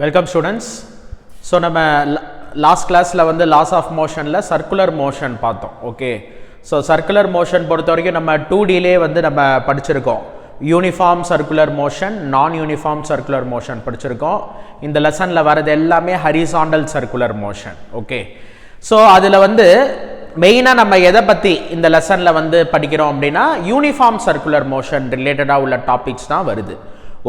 Welcome students. So நம்ம last classல வந்து laws of motionல circular motion பார்த்தோம். Okay. So circular motion பொறுத்தவரைக்கும் நம்ம 2D லே வந்து நம்ம படிச்சிருக்கோம். Uniform circular motion, non-uniform circular motion படிச்சிருக்கோம். இந்த லெசன்ல வரது எல்லாமே horizontal circular motion. Okay. So அதுல வந்து மெயினா நம்ம எதை பத்தி இந்த லெசன்ல வந்து படிக்கிறோம் அப்படின்னா யூனிஃபார்ம் சர்க்குலர் மோஷன் ரிலேட்டடா உள்ள டாபிக்ஸ் தான் வருது.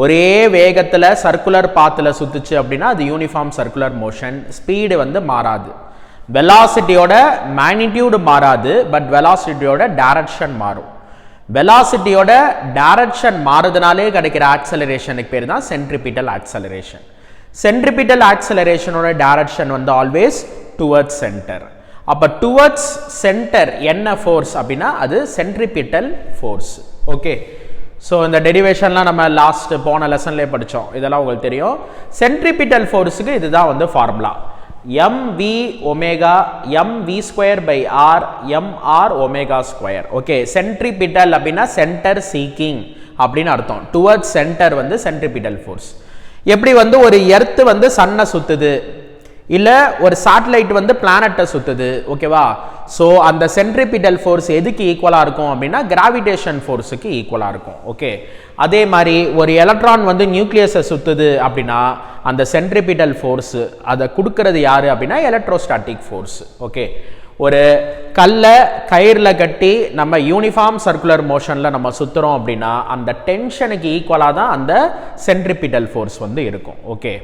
ஒரே வேகத்தில் சர்க்குலர் பாத்தில் சுத்துச்சு அப்படின்னா அது யூனிஃபார்ம் சர்க்குலர் மோஷன். ஸ்பீடு வந்து மாறாது, வெலாசிட்டியோட மேக்னிடியூடு மாறாது, பட் வெலாசிட்டியோட டைரக்ஷன் மாறும். வெலாசிட்டியோட டைரக்ஷன் மாறுதுனாலே கிடைக்கிற ஆக்சலரேஷனுக்கு பேர் தான் சென்ட்ரிபிட்டல் ஆக்சலரேஷன். சென்ட்ரிபிட்டல் ஆக்சலரேஷனோட டைரக்ஷன் வந்து ஆல்வேஸ் டுவர்ட்ஸ் சென்டர். அப்போ டுவர்ட்ஸ் சென்டர் என்ன ஃபோர்ஸ் அப்படின்னா அது சென்ட்ரிபிட்டல் ஃபோர்ஸ். ஓகே. ஸோ இந்த டெரிவேஷன்லாம் நம்ம லாஸ்ட் போன லெசன்லேயே படித்தோம், இதெல்லாம் உங்களுக்கு தெரியும். சென்ட்ரிபிட்டல் ஃபோர்ஸுக்கு இதுதான் வந்து formula, mv omega mv square by R mr omega square. Okay. Centripetal அப்படின்னா சென்டர் சீக்கிங் அப்படின்னு அர்த்தம். டுவர்ட்ஸ் சென்டர் வந்து சென்ட்ரிபிட்டல் ஃபோர்ஸ். எப்படி வந்து ஒரு எர்த்து வந்து சன்னை சுத்துது, இல்லை ஒரு சேட்டலைட் வந்து பிளானட்டை சுத்துது, ஓகேவா? ஸோ அந்த சென்ட்ரிபிட்டல் ஃபோர்ஸ் எதுக்கு ஈக்குவலாக இருக்கும் அப்படின்னா கிராவிடேஷன் ஃபோர்ஸுக்கு ஈக்குவலாக இருக்கும். ஓகே. அதே மாதிரி ஒரு எலக்ட்ரான் வந்து நியூக்ளியஸை சுத்துது அப்படின்னா அந்த சென்ட்ரிபிட்டல் ஃபோர்ஸு அதை கொடுக்கறது யாரு அப்படின்னா எலக்ட்ரோஸ்டாட்டிக் ஃபோர்ஸ். ஓகே. ஒரு கல்லை கயிறில் கட்டி நம்ம யூனிஃபார்ம் சர்க்குலர் மோஷனில் நம்ம சுற்றுறோம் அப்படின்னா அந்த டென்ஷனுக்கு ஈக்குவலாக தான் அந்த சென்ட்ரிபிட்டல் ஃபோர்ஸ் வந்து இருக்கும். ஓகே.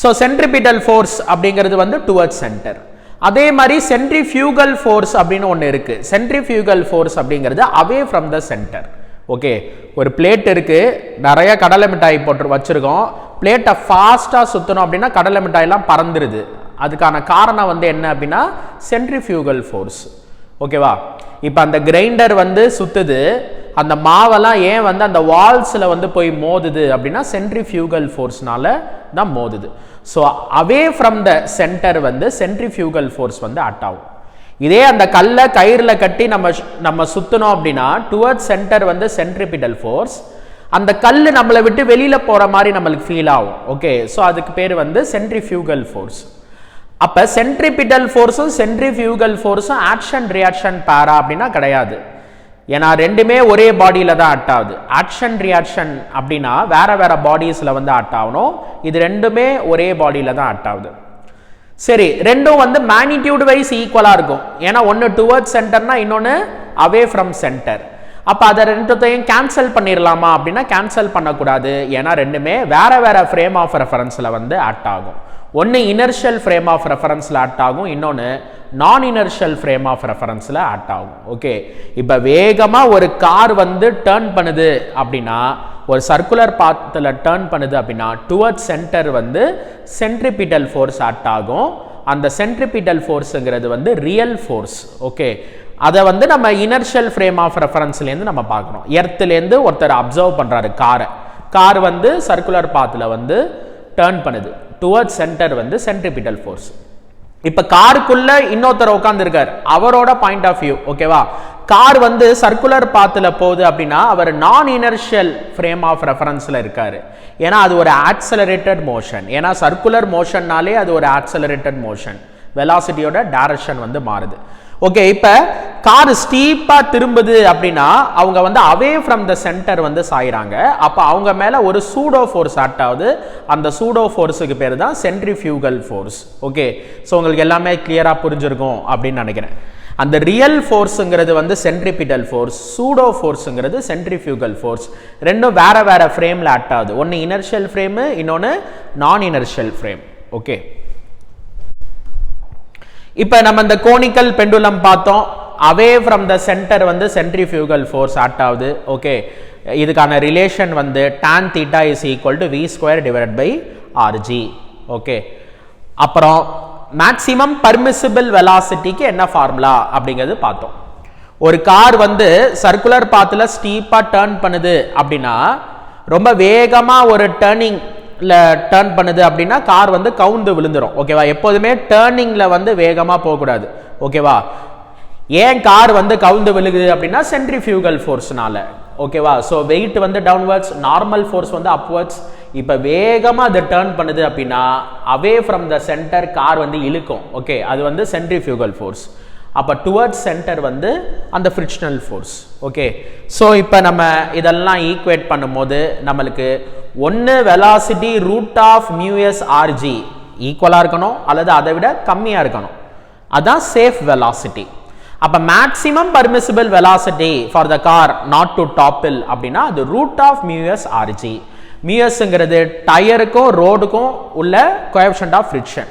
ஸோ சென்ட்ரிபிட்டல் ஃபோர்ஸ் அப்படிங்கிறது வந்து டுவர்ட்ஸ் சென்டர். அதே மாதிரி சென்ட்ரிஃபியூகல் ஃபோர்ஸ் அப்படின்னு ஒன்று இருக்கு. சென்ட்ரிஃபியூகல் ஃபோர்ஸ் அப்படிங்கிறது அவே ஃப்ரம் த சென்டர். ஓகே. ஒரு பிளேட் இருக்கு, நிறைய கடலை மிட்டாய் போட்டு வச்சிருக்கோம். பிளேட்டை ஃபாஸ்ட்டாக சுற்றணும் அப்படின்னா கடலை மிட்டாயெல்லாம் பறந்துருது. அதுக்கான காரணம் வந்து என்ன அப்படின்னா சென்ட்ரிஃபியூகல் ஃபோர்ஸ். ஓகேவா? இப்போ அந்த கிரைண்டர் வந்து சுத்துது, அந்த மாவெல்லாம் ஏன் வந்து அந்த வால்ஸில் வந்து போய் மோதுது அப்படின்னா சென்ட்ரிஃபியூகல் ஃபோர்ஸ்னால தான் மோதுது. So away from the centre வந்து சென்ட்ரிஃபியூகல் ஃபோர்ஸ் வந்து ஆக்ட் ஆகும். இதே அந்த கல்லை கயிறில் கட்டி நம்ம சுற்றணும் அப்படின்னா டுவர்ட்ஸ் சென்டர் வந்து சென்ட்ரிபிட்டல் ஃபோர்ஸ். அந்த கல் நம்மளை விட்டு வெளியில் போகிற மாதிரி நம்மளுக்கு ஃபீல் ஆகும். ஓகே. ஸோ அதுக்கு பேர் வந்து சென்ட்ரிஃபியூகல் ஃபோர்ஸ். அப்போ சென்ட்ரிபிட்டல் ஃபோர்ஸும் சென்ட்ரிஃபியூகல் ஃபோர்ஸும் ஆக்ஷன் ரியாக்ஷன் பேரா அப்படின்னா கிடையாது. ஏன்னா ரெண்டுமே ஒரே பாடியில் தான் ஆக்ட் ஆகுது. ஆக்ஷன் ரியாக்ஷன் அப்படின்னா வேற வேற பாடிஸில் வந்து ஆக்ட் ஆகணும். இது ரெண்டுமே ஒரே பாடியில் தான் ஆக்ட் ஆகுது. சரி, ரெண்டும் வந்து மேக்னிடியூட் வைஸ் ஈக்குவலாக இருக்கும். ஏன்னா ஒன்று டுவர்ட்ஸ் சென்டர்னா இன்னொன்று அவே ஃப்ரம் சென்டர். அப்போ அதை ரெண்டுத்தையும் கேன்சல் பண்ணிடலாமா அப்படின்னா கேன்சல் பண்ணக்கூடாது. ஏன்னா ரெண்டுமே வேற வேற ஃப்ரேம் ஆஃப் ரெஃபரன்ஸில் வந்து ஆக்ட் ஆகும். ஒன்று இனர்ஷியல் ஃப்ரேம் ஆஃப் ரெஃபரன்ஸில் ஆக்ட் ஆகும், இன்னொன்று non inertial frame of ரெஃபரன்ஸில் act ஆகும். ஓகே. இப்போ வேகமாக ஒரு கார் வந்து டேர்ன் பண்ணுது அப்படின்னா, ஒரு சர்க்குலர் பாத்தில் டேர்ன் பண்ணுது அப்படின்னா டுவர்ட்ஸ் சென்டர் வந்து சென்ட்ரிபிட்டல் ஃபோர்ஸ் ஆக்ட் ஆகும். அந்த சென்ட்ரிபிட்டல் ஃபோர்ஸுங்கிறது வந்து ரியல் ஃபோர்ஸ். ஓகே. அதை வந்து நம்ம இனர்ஷியல் ஃப்ரேம் ஆஃப் ரெஃபரன்ஸ்லேருந்து நம்ம பார்க்குறோம். எர்த்துலேருந்து ஒருத்தர் அப்சர்வ் பண்ணுறாரு கார் வந்து சர்க்குலர் பாத்தில் வந்து டேர்ன் பண்ணுது. டுவர்ட்ஸ் சென்டர் வந்து சென்ட்ரிபிட்டல் ஃபோர்ஸ். இப்போ காருக்குள்ள இன்னொருத்தர் உட்காந்துருக்கார், அவரோட பாயிண்ட் ஆஃப் வியூ. ஓகேவா? கார் வந்து சர்க்குலர் பாத்தில் போகுது அப்படின்னா அவர் நான் இனர்ஷியல் ஃப்ரேம் ஆஃப் ரெஃபரன்ஸில் இருக்காரு. ஏன்னா அது ஒரு ஆக்சலரேட்டட் மோஷன். ஏன்னா சர்க்குலர் மோஷன்னாலே அது ஒரு ஆக்சலரேட்டட் மோஷன். வெலாசிட்டியோட டைரக்ஷன் வந்து மாறுது. ஓகே. இப்போ கார் ஸ்டீப்பாக திரும்புது அப்படின்னா அவங்க வந்து அவே ஃப்ரம் த சென்டர் வந்து சாயிறாங்க. அப்போ அவங்க மேலே ஒரு சூடோ ஃபோர்ஸ் ஆக்ட் ஆகுது. அந்த சூடோ ஃபோர்ஸுக்கு பேர் தான் சென்ட்ரிஃபியூகல் ஃபோர்ஸ். ஓகே. ஸோ உங்களுக்கு எல்லாமே கிளியராக புரிஞ்சிருக்கும் அப்படின்னு நினைக்கிறேன். அந்த ரியல் ஃபோர்ஸுங்கிறது வந்து சென்ட்ரிபிட்டல் ஃபோர்ஸ், சூடோ ஃபோர்ஸுங்கிறது சென்ட்ரிஃபியூகல் ஃபோர்ஸ். ரெண்டும் வேற வேற ஃப்ரேமில் ஆக்ட் ஆகுது. ஒன்று இனர்ஷியல் ஃப்ரேமு, இன்னொன்று நான் இனர்ஷியல் ஃப்ரேம். ஓகே. இப்போ நம்ம இந்த கோனிக்கல் பெண்டுலம் பார்த்தோம். அவே ஃப்ரம் த சென்டர் வந்து சென்ட்ரிஃபியூகல் ஃபோர்ஸ் ஆக்ட் ஆகுது. ஓகே. இதுக்கான ரிலேஷன் வந்து tan θ is equal to v square divided by rg. Okay. அப்புறம் மேக்ஸிமம் பர்மிசிபிள் வெலாசிட்டிக்கு என்ன ஃபார்முலா அப்படிங்கிறது பார்த்தோம். ஒரு கார் வந்து சர்க்குலர் பாத்தில் ஸ்டீப்பாக டேர்ன் பண்ணுது அப்படின்னா, ரொம்ப வேகமாக ஒரு டேர்ன் பண்ணுது அப்படின்னா கார் வந்து கவுந்து விழுந்துரும். ஓகேவா? எப்போதுமே டேர்னிங்ல வந்து வேகமாக போகக்கூடாது. ஓகேவா? ஏன் கார் வந்து கவுந்து விழுகுது அப்படின்னா சென்ட்ரிஃபியூகல் ஃபோர்ஸ்னால. ஓகேவா? ஸோ வெயிட் வந்து டவுன்வர்ட்ஸ், நார்மல் ஃபோர்ஸ் வந்து அப்வர்ட்ஸ். இப்போ வேகமாக அது டர்ன் பண்ணுது அப்படின்னா அவே ஃப்ரம் த சென்டர் கார் வந்து இழுக்கும். ஓகே, அது வந்து சென்ட்ரிஃபியூகல் ஃபோர்ஸ். அப்போ டுவர்ட்ஸ் சென்டர் வந்து அந்த ஃப்ரிக்ஷனல் ஃபோர்ஸ். ஓகே, ஸோ இப்போ நம்ம இதெல்லாம் ஈக்குவேட் பண்ணும்போது நம்மளுக்கு ஒன்று velocity root of mu s r g ஈக்குவலாக இருக்கணும் அல்லது அதை விட கம்மியாக இருக்கணும். அதான் சேஃப் வெலாசிட்டி. அப்போ maximum permissible velocity for the car not to topple அப்படின்னா அது ரூட் ஆஃப் மியூஎஸ் ஆர்ஜி. மியூஎஸ்ங்கிறது டயருக்கும் ரோடுக்கும் உள்ள கோஎஃபிஷியன்ட் ஆஃப் ஃப்ரிக்ஷன்.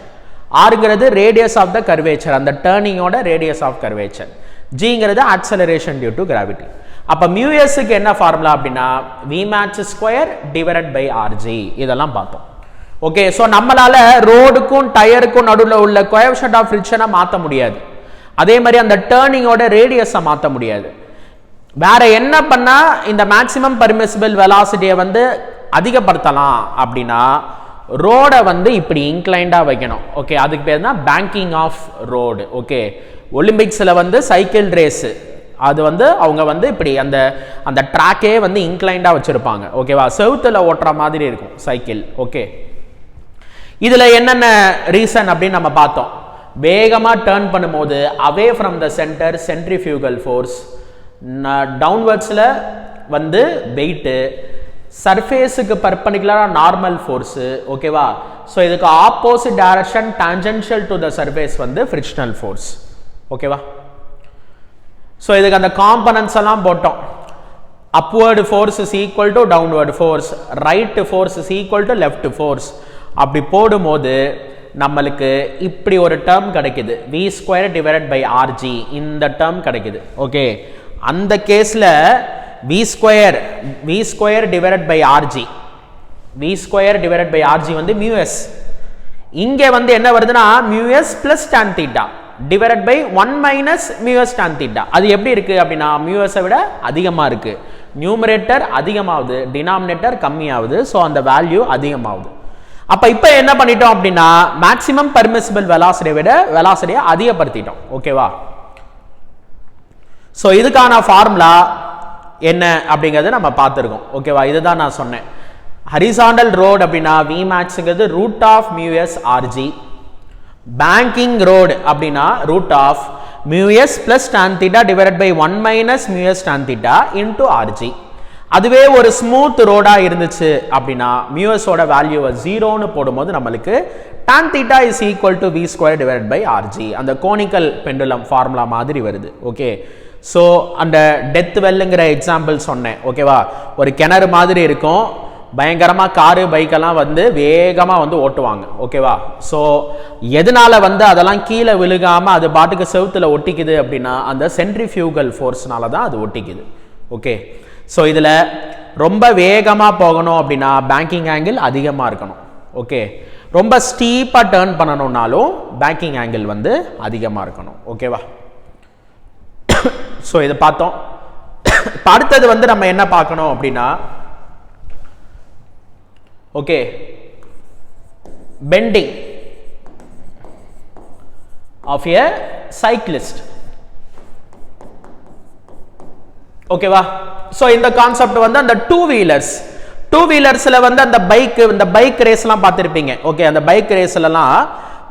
ஆர்ங்கிறது ரேடியஸ் ஆஃப் த கர்வேச்சர், அந்த டேர்னிங்கோட ரேடியஸ் ஆஃப் கர்வேச்சர். ஜிங்கிறது ஆக்சலரேஷன் டியூ டு கிராவிட்டி. அப்போ மியூஎஸ்க்கு என்ன ஃபார்முலா அப்படின்னா Vmax square divided by r g. இதெல்லாம் பார்த்தோம். ஓகே, ஸோ நம்மளால ரோடுக்கும் டயருக்கும் நடுவில் உள்ள கோஎஃபிஷியன்ட் ஆஃப் ஃப்ரிக்ஷனை மாற்ற முடியாது. அதே மாதிரி அந்த டேர்னிங்கோட ரேடியஸை மாற்ற முடியாது. வேற என்ன பண்ணா இந்த மேக்ஸிமம் பர்மிசிபிள் வெலாசிட்டியை வந்து அதிகப்படுத்தலாம் அப்படின்னா ரோடை வந்து இப்படி இன்க்ளைண்டாக வைக்கணும். ஓகே, அதுக்கு பேர் தான் பேங்கிங் ஆஃப் ரோடு. ஓகே, ஒலிம்பிக்ஸில் வந்து சைக்கிள் ரேஸு அது வந்து அவங்க வந்து இப்படி அந்த அந்த ட்ராக்கே வந்து இன்க்ளைண்டாக வச்சுருப்பாங்க. ஓகேவா, செவுத்தில் ஓட்டுற மாதிரி இருக்கும் சைக்கிள். ஓகே, இதில் என்னென்ன ரீசன் அப்படின்னு நம்ம பார்த்தோம். வேகமாக டேர்ன் பண்ணும்போது away from the centre centrifugal force, டவுன்வர்ட்ஸில் வந்து வெயிட்டு, சர்ஃபேஸுக்கு பர்பெண்டிகுலராக நார்மல் ஃபோர்ஸு. ஓகேவா, ஸோ இதுக்கு opposite direction tangential to the surface வந்து ஃப்ரிக்ஷனல் ஃபோர்ஸ். ஓகேவா, ஸோ இதுக்கு அந்த காம்பனன்ட்ஸ் எல்லாம் போட்டோம். Upward force is equal to downward force, right force is equal to left force. அப்படி போடும்போது நம்மளுக்கு இப்படி ஒரு டேர்ம் கிடைக்குது, v square divided by r g. இந்த டேர்ம் கிடைக்குது. ஓகே, அந்த கேஸில் v square divided by R g, V square divided by R g வந்து மியூஎஸ். இங்கே வந்து என்ன வருதுன்னா mu s plus tan theta divided by 1 minus mu s tan theta. அது எப்படி இருக்கு அப்படின்னா மியூஎஸை விட அதிகமாக இருக்கு. நியூமரேட்டர் அதிகமாகுது, டினாமினேட்டர் கம்மியாகுது. ஸோ அந்த வேல்யூ அதிகமாகுது. அப்போ இப்போ என்ன பண்ணிட்டோம் அப்படின்னா மேக்ஸிமம் பர்மிசிபிள் வெலாசிட்டியை விட வெலாசிட்டியை அதிகப்படுத்திட்டோம். ஓகேவா, ஸோ இதுக்கான ஃபார்முலா என்ன அப்படிங்கிறத நம்ம பார்த்துருக்கோம். ஓகேவா, இதுதான் நான் சொன்னேன். ஹரிசாண்டல் ரோடு அப்படின்னா Vmaxங்கிறது root of mu s r g. Banking road அப்படின்னா root of mu s plus tan theta divided by 1 minus mu s tan theta into r g. அதுவே ஒரு ஸ்மூத் ரோடா இருந்துச்சு அப்படின்னா மியூஎஸோட வேல்யூவை 0ன்னு போடும்போது நம்மளுக்கு tan theta is equal to V square divided by R g. அந்த கோனிக்கல் பெண்டுலம் ஃபார்முலா மாதிரி வருது. ஓகே, ஸோ அந்த டெத் வெல்லுங்கிற எக்ஸாம்பிள் சொன்னேன். ஓகேவா, ஒரு கிணறு மாதிரி இருக்கும், பயங்கரமாக காரு பைக்கெல்லாம் வந்து வேகமாக வந்து ஓட்டுவாங்க. ஓகேவா, ஸோ எதனால வந்து அதெல்லாம் கீழே விழுகாமல் அது பாட்டுக்கு செவுத்தில் ஒட்டிக்குது அப்படின்னா அந்த சென்ட்ரிஃபியூகல் ஃபோர்ஸ்னால தான் அது ஒட்டிக்குது. ஓகே, ஸோ இதில் ரொம்ப வேகமாக போகணும் அப்படின்னா பேங்கிங் ஆங்கிள் அதிகமாக இருக்கணும். ஓகே, ரொம்ப ஸ்டீப்பாக டேர்ன் பண்ணணும்னாலும் பேங்கிங் ஆங்கிள் வந்து அதிகமாக இருக்கணும். ஓகேவா, ஸோ இதை பார்த்தோம். அடுத்தது வந்து நம்ம என்ன பார்க்கணும் அப்படின்னா okay bending of a cyclist. ஓகேவா, ஸோ இந்த கான்செப்ட் வந்து அந்த டூ வீலர்ஸ்ல வந்து அந்த பைக் ரேஸ்லாம் பார்த்துருப்பீங்க. ஓகே, அந்த பைக் ரேஸ்லாம்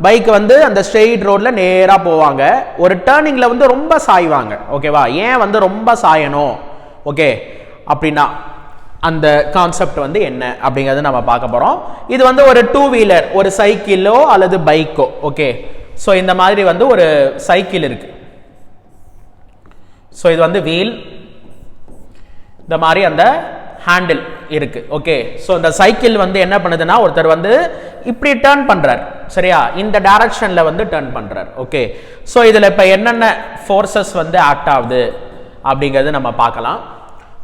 பைக் வந்து அந்த ஸ்ட்ரெயிட் ரோட்ல நேராக போவாங்க, ஒரு டேர்னிங்ல வந்து ரொம்ப சாய்வாங்க. ஓகேவா, ஏன் வந்து ரொம்ப சாயணும் ஓகே அப்படின்னா அந்த கான்செப்ட் வந்து என்ன அப்படிங்கிறது நம்ம பார்க்க போறோம். இது வந்து ஒரு டூ வீலர், ஒரு சைக்கிளோ அல்லது பைக்கோ. ஓகே, ஸோ இந்த மாதிரி வந்து ஒரு சைக்கிள் இருக்கு. ஸோ இது வந்து வீல், இந்த மாதிரி அந்த ஹேண்டில் இருக்கு. ஓகே, ஸோ இந்த சைக்கிள் வந்து என்ன பண்ணுதுன்னா ஒருத்தர் வந்து இப்படி டேர்ன் பண்றார். சரியா, இந்த டைரக்ஷன்ல வந்து டேர்ன் பண்றார். ஓகே, ஸோ இதுல இப்ப என்னென்ன ஃபோர்ஸஸ் வந்து ஆக்ட் ஆகுது அப்படிங்கிறது நம்ம பார்க்கலாம்.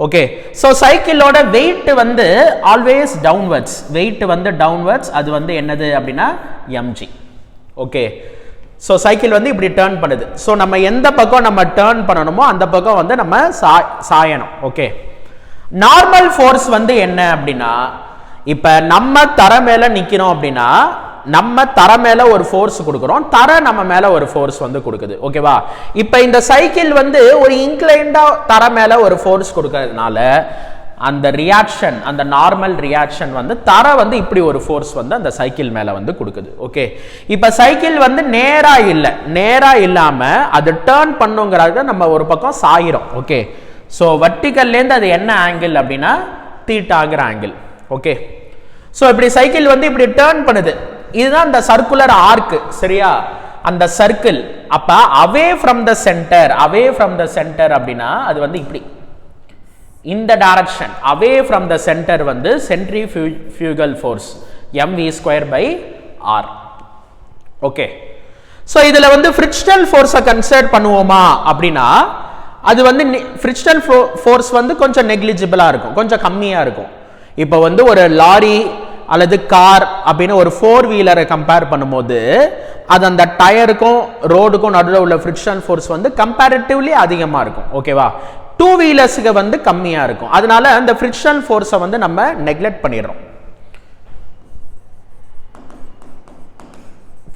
ஓகே, ஸோ சைக்கிளோட வெயிட் வந்து ஆல்வேஸ் டவுன்வர்ட்ஸ், வெயிட் வந்து டவுன்வர்ட்ஸ். அது வந்து என்னது அப்படின்னா mg. ஓகே, ஸோ சைக்கிள் வந்து இப்படி டேர்ன் பண்ணுது. ஸோ நம்ம எந்த பக்கம் நம்ம டேர்ன் பண்ணணுமோ அந்த பக்கம் வந்து நம்ம சாயணும். ஓகே, நார்மல் ஃபோர்ஸ் வந்து என்ன அப்படின்னா இப்ப நம்ம தர மேல நிக்கிறோம் அப்படின்னா நம்ம தர மேல ஒரு ஃபோர்ஸ் கொடுக்கிறோம், தர நம்ம மேல ஒரு ஃபோர்ஸ் வந்து கொடுக்குது. ஓகேவா, இப்ப இந்த சைக்கிள் வந்து ஒரு இன்க்ளைண்டா தர மேல ஒரு ஃபோர்ஸ் கொடுக்கறதுனால அந்த ரியாக்ஷன், அந்த நார்மல் ரியாக்ஷன் வந்து தர வந்து இப்படி ஒரு ஃபோர்ஸ் வந்து அந்த சைக்கிள் மேல வந்து கொடுக்குது. ஓகே, இப்ப சைக்கிள் வந்து நேரா இல்லை, நேரா இல்லாம அது டேர்ன் பண்ணுங்கிறத நம்ம ஒரு பக்கம் சாயிரும். ஓகே, ஸோ வர்டிகல்லேருந்து அது என்ன ஆங்கிள் அப்படின்னா தீட்டாங்கிற ஆங்கிள். ஓகே, ஸோ இப்படி சைக்கிள் வந்து இப்படி டேர்ன் பண்ணுது. இதுதான் அந்த சர்க்குலர் ஆர்க். சரியா, அந்த சர்க்கிள். அப்ப away from the centre, away from the centre அப்படின்னா அது வந்து இப்படி இந்த direction, away from the centre வந்து centrifugal force mv²/r. Okay, so இதுல வந்து ஃப்ரிக்ஷனல் ஃபோர்ஸை கன்சிடர் பண்ணுவோமா அப்படின்னா அது வந்து ஃப்ரிக்ஷனல் ஃபோர்ஸ் வந்து கொஞ்சம் நெக்லிஜிபிளா இருக்கும், கொஞ்சம் கம்மியா இருக்கும். இப்போ வந்து ஒரு லாரி அல்லது கார் அப்படின்னு ஒரு 4 வீலரை கம்பேர் பண்ணும்போது அது அந்த டயருக்கும் ரோடுக்கும் நடுவில் உள்ள ஃப்ரிக்ஷனல் ஃபோர்ஸ் வந்து கம்பேரிட்டிவ்லி அதிகமாக இருக்கும். ஓகேவா, 2 வீலர்ஸுக்கு வந்து கம்மியாக இருக்கும். அதனால அந்த ஃப்ரிக்ஷனல் ஃபோர்ஸை வந்து நம்ம நெக்லெக்ட் பண்ணிடுறோம்.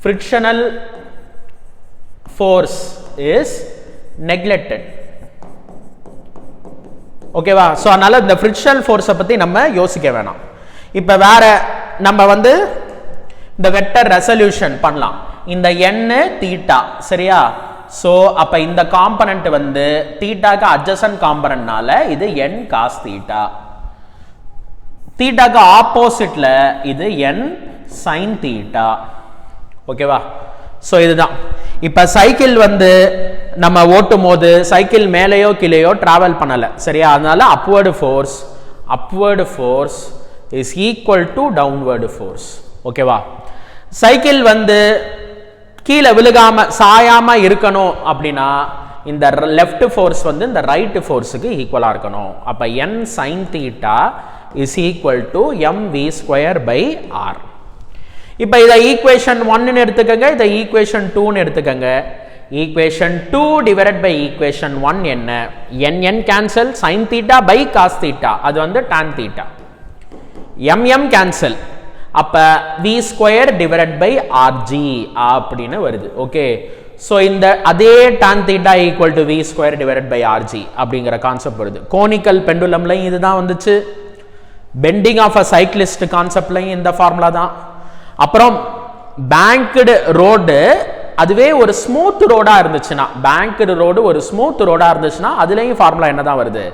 Frictional force is neglected. ஓகேவா, ஸோ அதனால இந்த ஃப்ரிக்ஷனல் ஃபோர்ஸை பற்றி நம்ம யோசிக்க வேணாம். இப்போ வேற நம்ம வந்து இந்த வெக்டர் ரெசல்யூஷன் பண்ணலாம். இந்த n தீட்டா, சரியா, ஸோ அப்போ இந்த காம்பனண்ட் வந்து தீட்டாக்கு அட்ஜசன்ட் காம்பனண்ட்னால இது n cos தீட்டா, தீட்டாக்கு ஆப்போசிட்ல இது n sin தீட்டா. ஓகேவா, ஸோ இதுதான். இப்போ சைக்கிள் வந்து நம்ம ஓட்டும் போது சைக்கிள் மேலேயோ கீழேயோ டிராவல் பண்ணலை, சரியா, அதனால upward force is equal to downward force. ஓகேவா, சைக்கிள் வந்து கீழே விழுகாம சாயாம இருக்கணும் அப்படின்னா இந்த லெஃப்ட் ஃபோர்ஸ் வந்து இந்த ரைட் ஃபோர்ஸுக்கு ஈக்குவலா இருக்கணும். அப்ப n sin theta is equal to mv²/r. இப்போ இதை ஈக்குவேஷன் 1 எடுத்துக்கங்க, இதை ஈக்குவேஷன் 2 எடுத்துக்கங்க. ஈக்குவேஷன் 2 டிவைடட் பை ஈக்குவேஷன் 1 என்ன? n cancel, sin theta by cos theta அது வந்து tan தீட்டா, m கேன்சல், அப்ப v² டிவைடட் பை rg அப்படின்னு வருது. ஓகே, ஸோ இந்த அதே tan theta equal to v² divided by rg அப்படிங்கிற கான்செப்ட் வருது. கோனிக்கல் பெண்டுலம்லையும் இதுதான் வந்துச்சு, பெண்டிங் ஆஃப் அ சைக்கிளிஸ்ட் கான்செப்ட்லையும் இந்த ஃபார்முலா தான். அப்புறம் பேங்க்டு ரோடு அதுவே ஒரு ஸ்மூத் ரோடா இருந்துச்சுன்னா, பேங்க்டு ரோடு ஒரு ஸ்மூத் ரோடா இருந்துச்சுன்னா அதுலயும் ஃபார்முலா என்ன தான் வருது?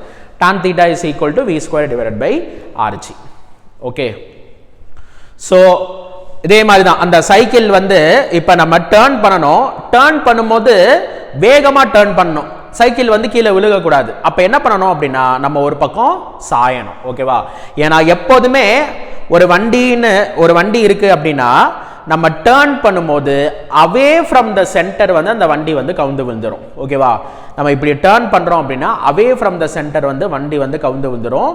tan theta is equal to v² divided by rg. Okay, so இதே மாதிரி தான் அந்த சைக்கிள் வந்து இப்போ நம்ம டேர்ன் பண்ணணும். டேர்ன் பண்ணும்போது வேகமாக டேர்ன் பண்ணணும், சைக்கிள் வந்து கீழே விழுகக்கூடாது. அப்போ என்ன பண்ணணும் அப்படின்னா நம்ம ஒரு பக்கம் சாயணும். ஓகேவா, ஏன்னா எப்போதுமே ஒரு வண்டி இருக்கு அப்படின்னா நம்ம டேர்ன் பண்ணும்போது அவே ஃப்ரம் த சென்டர் வந்து அந்த வண்டி வந்து கவுந்து விழுந்துரும். ஓகேவா, நம்ம இப்படி டேர்ன் பண்றோம் அப்படின்னா அவே ஃப்ரம் த சென்டர் வந்து வண்டி வந்து கவுந்து விழுந்துரும்,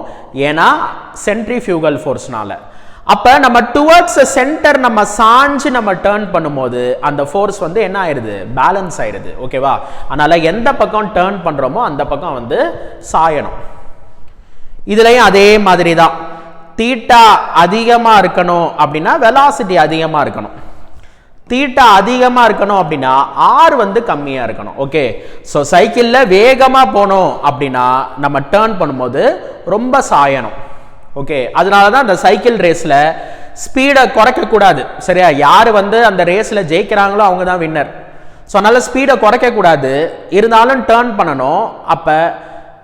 ஏன்னா சென்ட்ரிஃபியூகல் ஃபோர்ஸ்னால. அப்ப நம்ம டுவர்ட்ஸ் சென்டர் நம்ம சாஞ்சு நம்ம டேர்ன் பண்ணும்போது அந்த ஃபோர்ஸ் வந்து என்ன ஆயிடுது? பேலன்ஸ் ஆயிடுது. ஓகேவா, அதனால எந்த பக்கம் டேர்ன் பண்றோமோ அந்த பக்கம் வந்து சாயணும். இதுலயும் அதே மாதிரி தான், தீட்டா அதிகமா இருக்கணும் அப்படின்னா வெலாசிட்டி அதிகமா இருக்கணும், தீட்டா அதிகமா இருக்கணும் அப்படின்னா ஆர் வந்து கம்மியா இருக்கணும். ஓகே, ஸோ சைக்கிள்ல வேகமா போனோம் அப்படின்னா நம்ம டேர்ன் பண்ணும்போது ரொம்ப சாயணும். ஓகே, அதனால தான் அந்த சைக்கிள் ரேஸ்ல ஸ்பீடை குறைக்க கூடாது. சரியா, யாரு வந்து அந்த ரேஸ்ல ஜெயிக்கிறாங்களோ அவங்க தான் வின்னர். ஸோ அதனால ஸ்பீடை குறைக்க கூடாது, இருந்தாலும் டேர்ன் பண்ணணும். அப்ப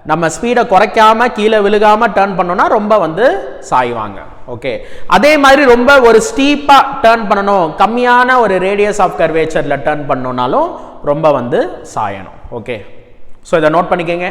நம்ம ஸ்பீடை குறைக்காம கீழே விழுகாம டேர்ன் பண்ணோம்னா ரொம்ப வந்து சாய்வாங்க. ஓகே, அதே மாதிரி ரொம்ப ஒரு ஸ்டீப்பா டேர்ன் பண்ணணும், கம்மியான ஒரு ரேடியஸ் ஆஃப் கர்வேச்சர்ல டேர்ன் பண்ணோம்னாலும் ரொம்ப வந்து சாயணும். ஓகே, ஸோ இதை நோட் பண்ணிக்கங்க.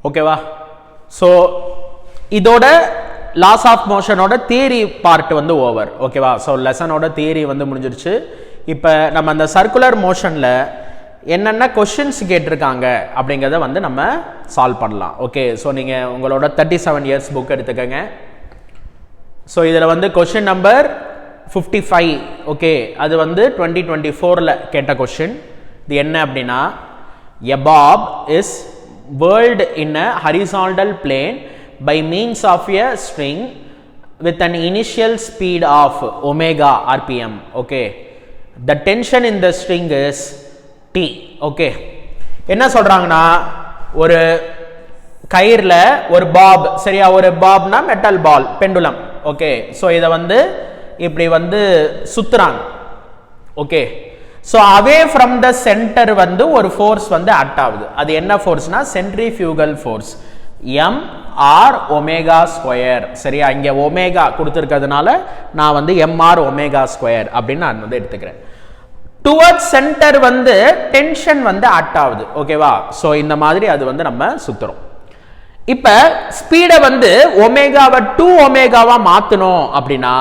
ஓகேவா, ஸோ இதோட லாஸ் ஆஃப் மோஷனோட தியரி பார்ட் வந்து ஓவர். ஓகேவா? ஸோ லெசனோட தியரி வந்து முடிஞ்சிருச்சு. இப்போ நம்ம அந்த சர்க்குலர் மோஷனில் என்னென்ன கொஷின்ஸ் கேட்டிருக்காங்க அப்படிங்கிறத வந்து நம்ம சால்வ் பண்ணலாம். ஓகே, ஸோ நீங்கள் உங்களோட 37 இயர்ஸ் புக் எடுத்துக்கோங்க. ஸோ இதில் வந்து கொஷின் நம்பர் 55. ஓகே, அது வந்து 2024 கேட்ட கொஷின். இது என்ன அப்படின்னா, a bob is whirled in a horizontal plane by means of a string with an initial speed of omega rpm. Okay, the tension in the string is t. Okay, என்ன சொல்றாங்கன்னா, ஒரு கயிறுல ஒரு பாப், சரியா, ஒரு பாப்னா metal ball, pendulum. Okay, so இதை வந்து இப்படி வந்து சுத்துறாங்க. Okay, so away from the centre வந்து ஒரு ஃபோர்ஸ் வந்து ஆக்ட் ஆகுது. அது என்ன ஃபோர்ஸ்னா centrifugal force, mr omega square. சரியா, இங்கே ஒமேகா கொடுத்துருக்கிறதுனால நான் வந்து mr ஒமேகா ஸ்கொயர் அப்படின்னு நான் வந்து எடுத்துக்கிறேன். டுவர்ட்ஸ் சென்டர் வந்து டென்ஷன் வந்து ஆக்ட் ஆகுது. ஓகேவா? ஸோ இந்த மாதிரி அது வந்து நம்ம சுத்துறோம். இப்போ ஸ்பீடை வந்து ஒமேகாவை 2 ஒமேகாவா மாற்றணும் அப்படின்னா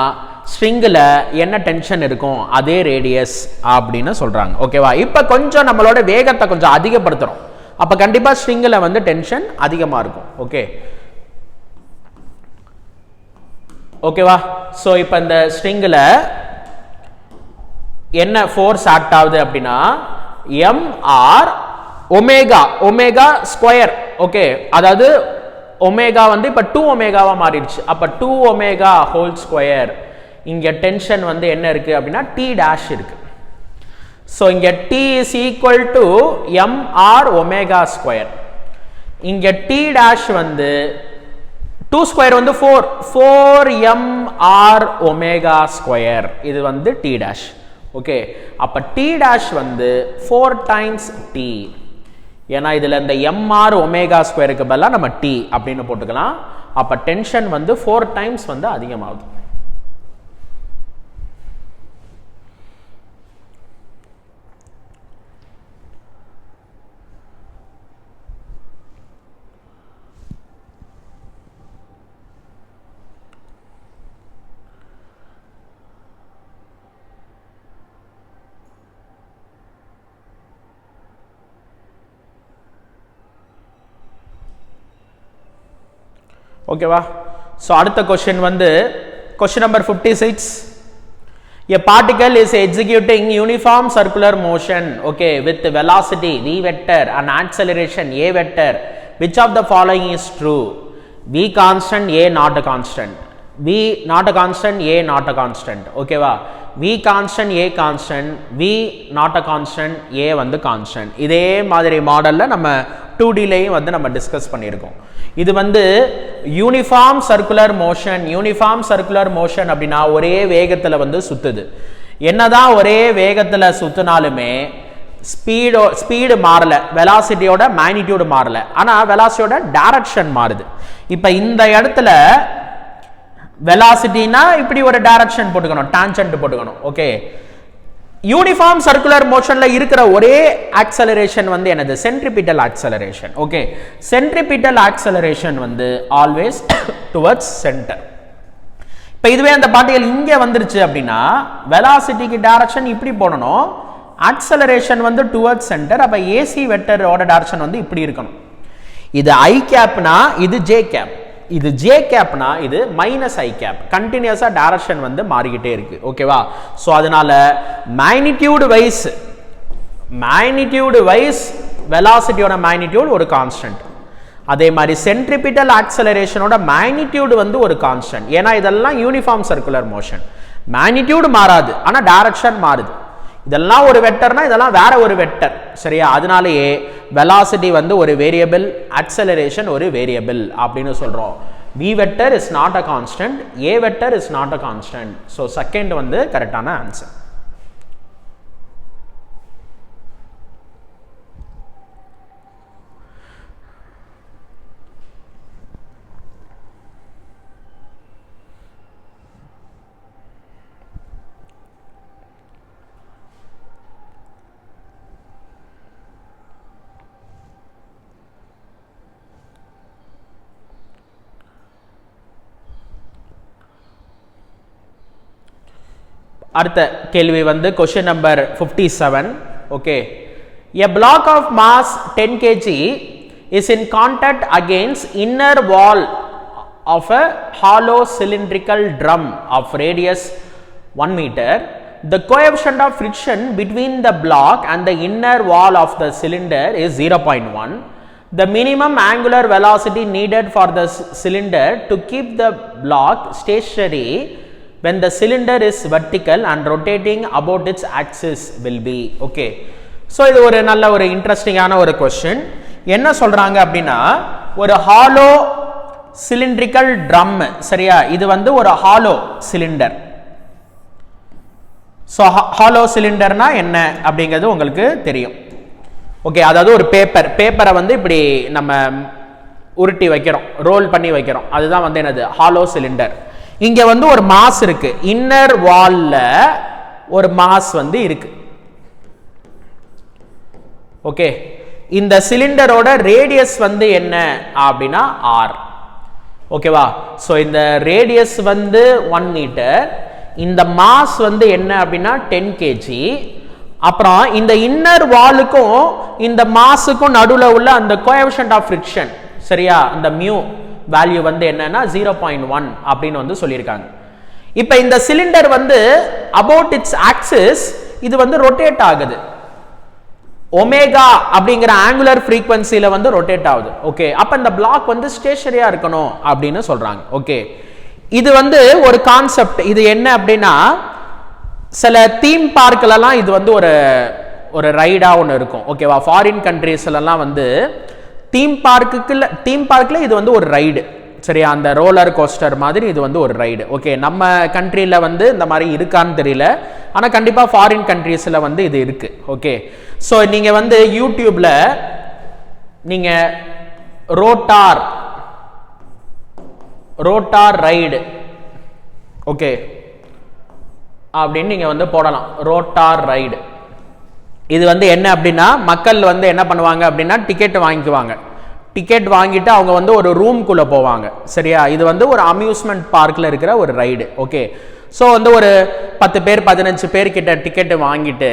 ஸ்ட்ரிங்கில் என்ன டென்ஷன் இருக்கும், அதே ரேடியஸ் அப்படின்னு சொல்கிறாங்க. ஓகேவா? இப்போ கொஞ்சம் நம்மளோட வேகத்தை கொஞ்சம் அதிகப்படுத்துகிறோம். அப்போ கண்டிப்பாக ஸ்ட்ரிங்கில் வந்து டென்ஷன் அதிகமாக இருக்கும். ஓகே, ஓகேவா? ஸோ இப்போ இந்த ஸ்ட்ரிங்கில் என்ன ஃபோர்ஸ் ஆக்ட் ஆகுது அப்படின்னா mr omega, omega square. Okay, அதாவது ஒமேகா வந்து இப்போ 2 ஒமேகாவா மாறிடுச்சு. அப்போ 2 ஒமேகா ஹோல் ஸ்கொயர். இங்கே டென்ஷன் வந்து என்ன இருக்கு அப்படின்னா t டேஷ் இருக்கு. ஸோ இங்கே t is equal to mr omega square. இங்கே t டேஷ் வந்து 2 ஸ்கொயர் வந்து 4 mr ஒமேகா ஸ்கொயர். இது வந்து t டேஷ். ஓகே, அப்போ t டேஷ் வந்து 4 டைம்ஸ் t. ஏன்னா இதில் இந்த mr ஒமேகா ஸ்கொயருக்கு பதிலாக நம்ம t அப்படின்னு போட்டுக்கலாம். அப்போ டென்ஷன் வந்து 4 டைம்ஸ் வந்து அதிகமாகுது. ஓகேவா? ஸோ அடுத்த கொஸ்டின் வந்து question number 56. A particle is executing uniform circular motion, okay, with velocity v vector and acceleration a vector. Which of the following is true? V constant, a not a constant. V not a constant, a not a constant. ஓகேவா? V constant, a constant, V not a constant, a வந்து constant. இதே மாதிரி மாடல்ல நம்ம 2Dலையும் வந்து நம்ம discuss பண்ணியிருக்கோம். இது வந்து uniform circular motion. Uniform circular motion அப்படின்னா ஒரே வேகத்தில் வந்து சுத்துது. என்னதான் ஒரே வேகத்தில் சுத்தினாலுமே ஸ்பீடு மாறல, வெலாசிட்டியோட மேக்னிடியூட் மாறல, ஆனால் வெலாசிட்டியோட டைரக்ஷன் மாறுது. இப்போ இந்த இடத்துல வெலாசிட்டினா இப்படி ஒரு டைரக்ஷன் போட்டுக்கணும், டான்ஜென்ட் போட்டுக்கணும். ஓகே, யூனிஃபார்ம் சர்க்குலர் மோஷன்ல இருக்கிற ஒரே ஆக்சலரேஷன் வந்து என்னது? Centripetal acceleration. Okay, centripetal acceleration வந்து ஆல்வேஸ் டுவர்ட்ஸ் சென்டர். இப்போ இதுவே அந்த பார்ட்டிகல் இங்கே வந்துருச்சு அப்படின்னா வெலாசிட்டிக்கு டைரக்ஷன் இப்படி போடணும், ஆக்சலரேஷன் வந்து டுவர்ட்ஸ் சென்டர். அப்போ ஏசி வெக்டரோட டைரக்ஷன் வந்து இப்படி இருக்கணும். இது ஐ கேப்னா இது ஜே கேப், இது ஜே கேப்னா இது மைனஸ் ஐ கேப். கண்டினியூஸா டைரக்ஷன் வந்து மாறிக்கிட்டே இருக்கு. ஓகேவா? ஸோ அதனால மேக்னிடியூடு வைஸ் வெலாசிட்டியோட மேக்னிடியூட் ஒரு கான்ஸ்டன்ட். அதே மாதிரி சென்ட்ரிபிட்டல் ஆக்சலரேஷனோட மேக்னிடியூட் வந்து ஒரு கான்ஸ்டன்ட். ஏன்னா இதெல்லாம் யூனிஃபார்ம் சர்க்குலர் மோஷன். மேக்னிடியூட் மாறாது, ஆனால் டைரக்ஷன் மாறுது. இதெல்லாம் ஒரு வெக்டர்னா இதெல்லாம் வேற ஒரு வெக்டர். சரியா? அதனாலேயே வெலாசிட்டி வந்து ஒரு வேரியபிள், ஆக்சலரேஷன் ஒரு வேரியபிள் அப்படின்னு சொல்றோம். v vector is not a constant, a vector is not a constant. so second வந்து கரெக்டான ஆன்சர். அடுத்த கேள்வி வந்து question number 57. Okay, a block of mass 10 kg is in contact against inner wall of a hollow cylindrical drum of radius 1 meter. The coefficient of friction between the block and the inner wall of the cylinder is 0.1. The minimum angular velocity needed for the cylinder to keep the block stationary when the cylinder is vertical and rotating about its axis will be. Okay, so இது ஒரு நல்ல ஒரு இன்ட்ரெஸ்டிங்கான ஒரு question. என்ன சொல்றாங்க அப்படின்னா, ஒரு hollow cylindrical drum, சரியா? இது வந்து ஒரு hollow cylinder. So hollow cylinder னா என்ன அப்படிங்கிறது உங்களுக்கு தெரியும். ஓகே, அதாவது ஒரு பேப்பரை வந்து இப்படி நம்ம உருட்டி வைக்கிறோம், ரோல் பண்ணி வைக்கிறோம், அதுதான் வந்து என்னது ஹாலோ சிலிண்டர். இங்க வந்து ஒரு மாஸ் இருக்கு, இன்னர் வால்ல ஒரு மாஸ் வந்து இருக்கு. ஓகே, இந்த சிலிண்டரோட ரேடியஸ் வந்து என்ன அப்படின்னா ஆர். ஓகேவா? ஸோ இந்த ரேடியஸ் வந்து 1 மீட்டர், இந்த மாஸ் வந்து என்ன அப்படின்னா 10 kg. அப்புறம் இந்த இன்னர் வாலுக்கும் இந்த மாஸுக்கும் நடுவில் உள்ள அந்த கோஎஃபிஷியன்ட் ஆஃப் ஃப்ரிக்ஷன், சரியா, அந்த மியூ வேல்யூ வந்து என்னன்னா 0.1 அப்படின்னு வந்து சொல்லியிருக்காங்க. இப்போ இந்த சிலிண்டர் வந்து அபவுட் இட்ஸ் ஆக்சிஸ் இது வந்து ரொட்டேட் ஆகுது, ஒமேகா அப்படிங்கிற ஆங்குலர் ஃப்ரீக்வன்சில வந்து ரொட்டேட் ஆகுது. ஓகே, அப்ப இந்த பிளாக் வந்து ஸ்டேஷனரியா இருக்கணும் அப்படின்னு சொல்றாங்க. ஓகே, இது வந்து ஒரு கான்செப்ட். இது என்ன அப்படின்னா, சில தீம் பார்க்லலாம் இது வந்து ஒரு ரைடா ஒன்று இருக்கும். ஓகேவா? ஃபாரின் கண்ட்ரீஸ்லாம் வந்து தீம் பார்க்கில் இது வந்து ஒரு ரைடு, சரியா? அந்த ரோலர் கோஸ்டர் மாதிரி இது வந்து ஒரு ரைடு. ஓகே, நம்ம கண்ட்ரியில் வந்து இந்த மாதிரி இருக்கான்னு தெரியல, ஆனால் கண்டிப்பாக ஃபாரின் கண்ட்ரீஸில் வந்து இது இருக்கு. ஓகே, ஸோ நீங்கள் வந்து யூடியூப்ல நீங்கள் ரோட்டார் ரைடு, ஓகே அப்படின்னு நீங்க வந்து போடலாம், ரோட்டார் ரைடு. இது வந்து என்ன அப்படின்னா, மக்கள் வந்து என்ன பண்ணுவாங்க அப்படின்னா டிக்கெட் வாங்கிக்குவாங்க. டிக்கெட் வாங்கிட்டு அவங்க வந்து ஒரு ரூம்குள்ள போவாங்க, சரியா? இது வந்து ஒரு அம்யூஸ்மெண்ட் பார்க்ல இருக்கிற ஒரு ரைடு. ஓகே, ஸோ வந்து ஒரு 10 பேர் 15 பேர் கிட்ட டிக்கெட் வாங்கிட்டு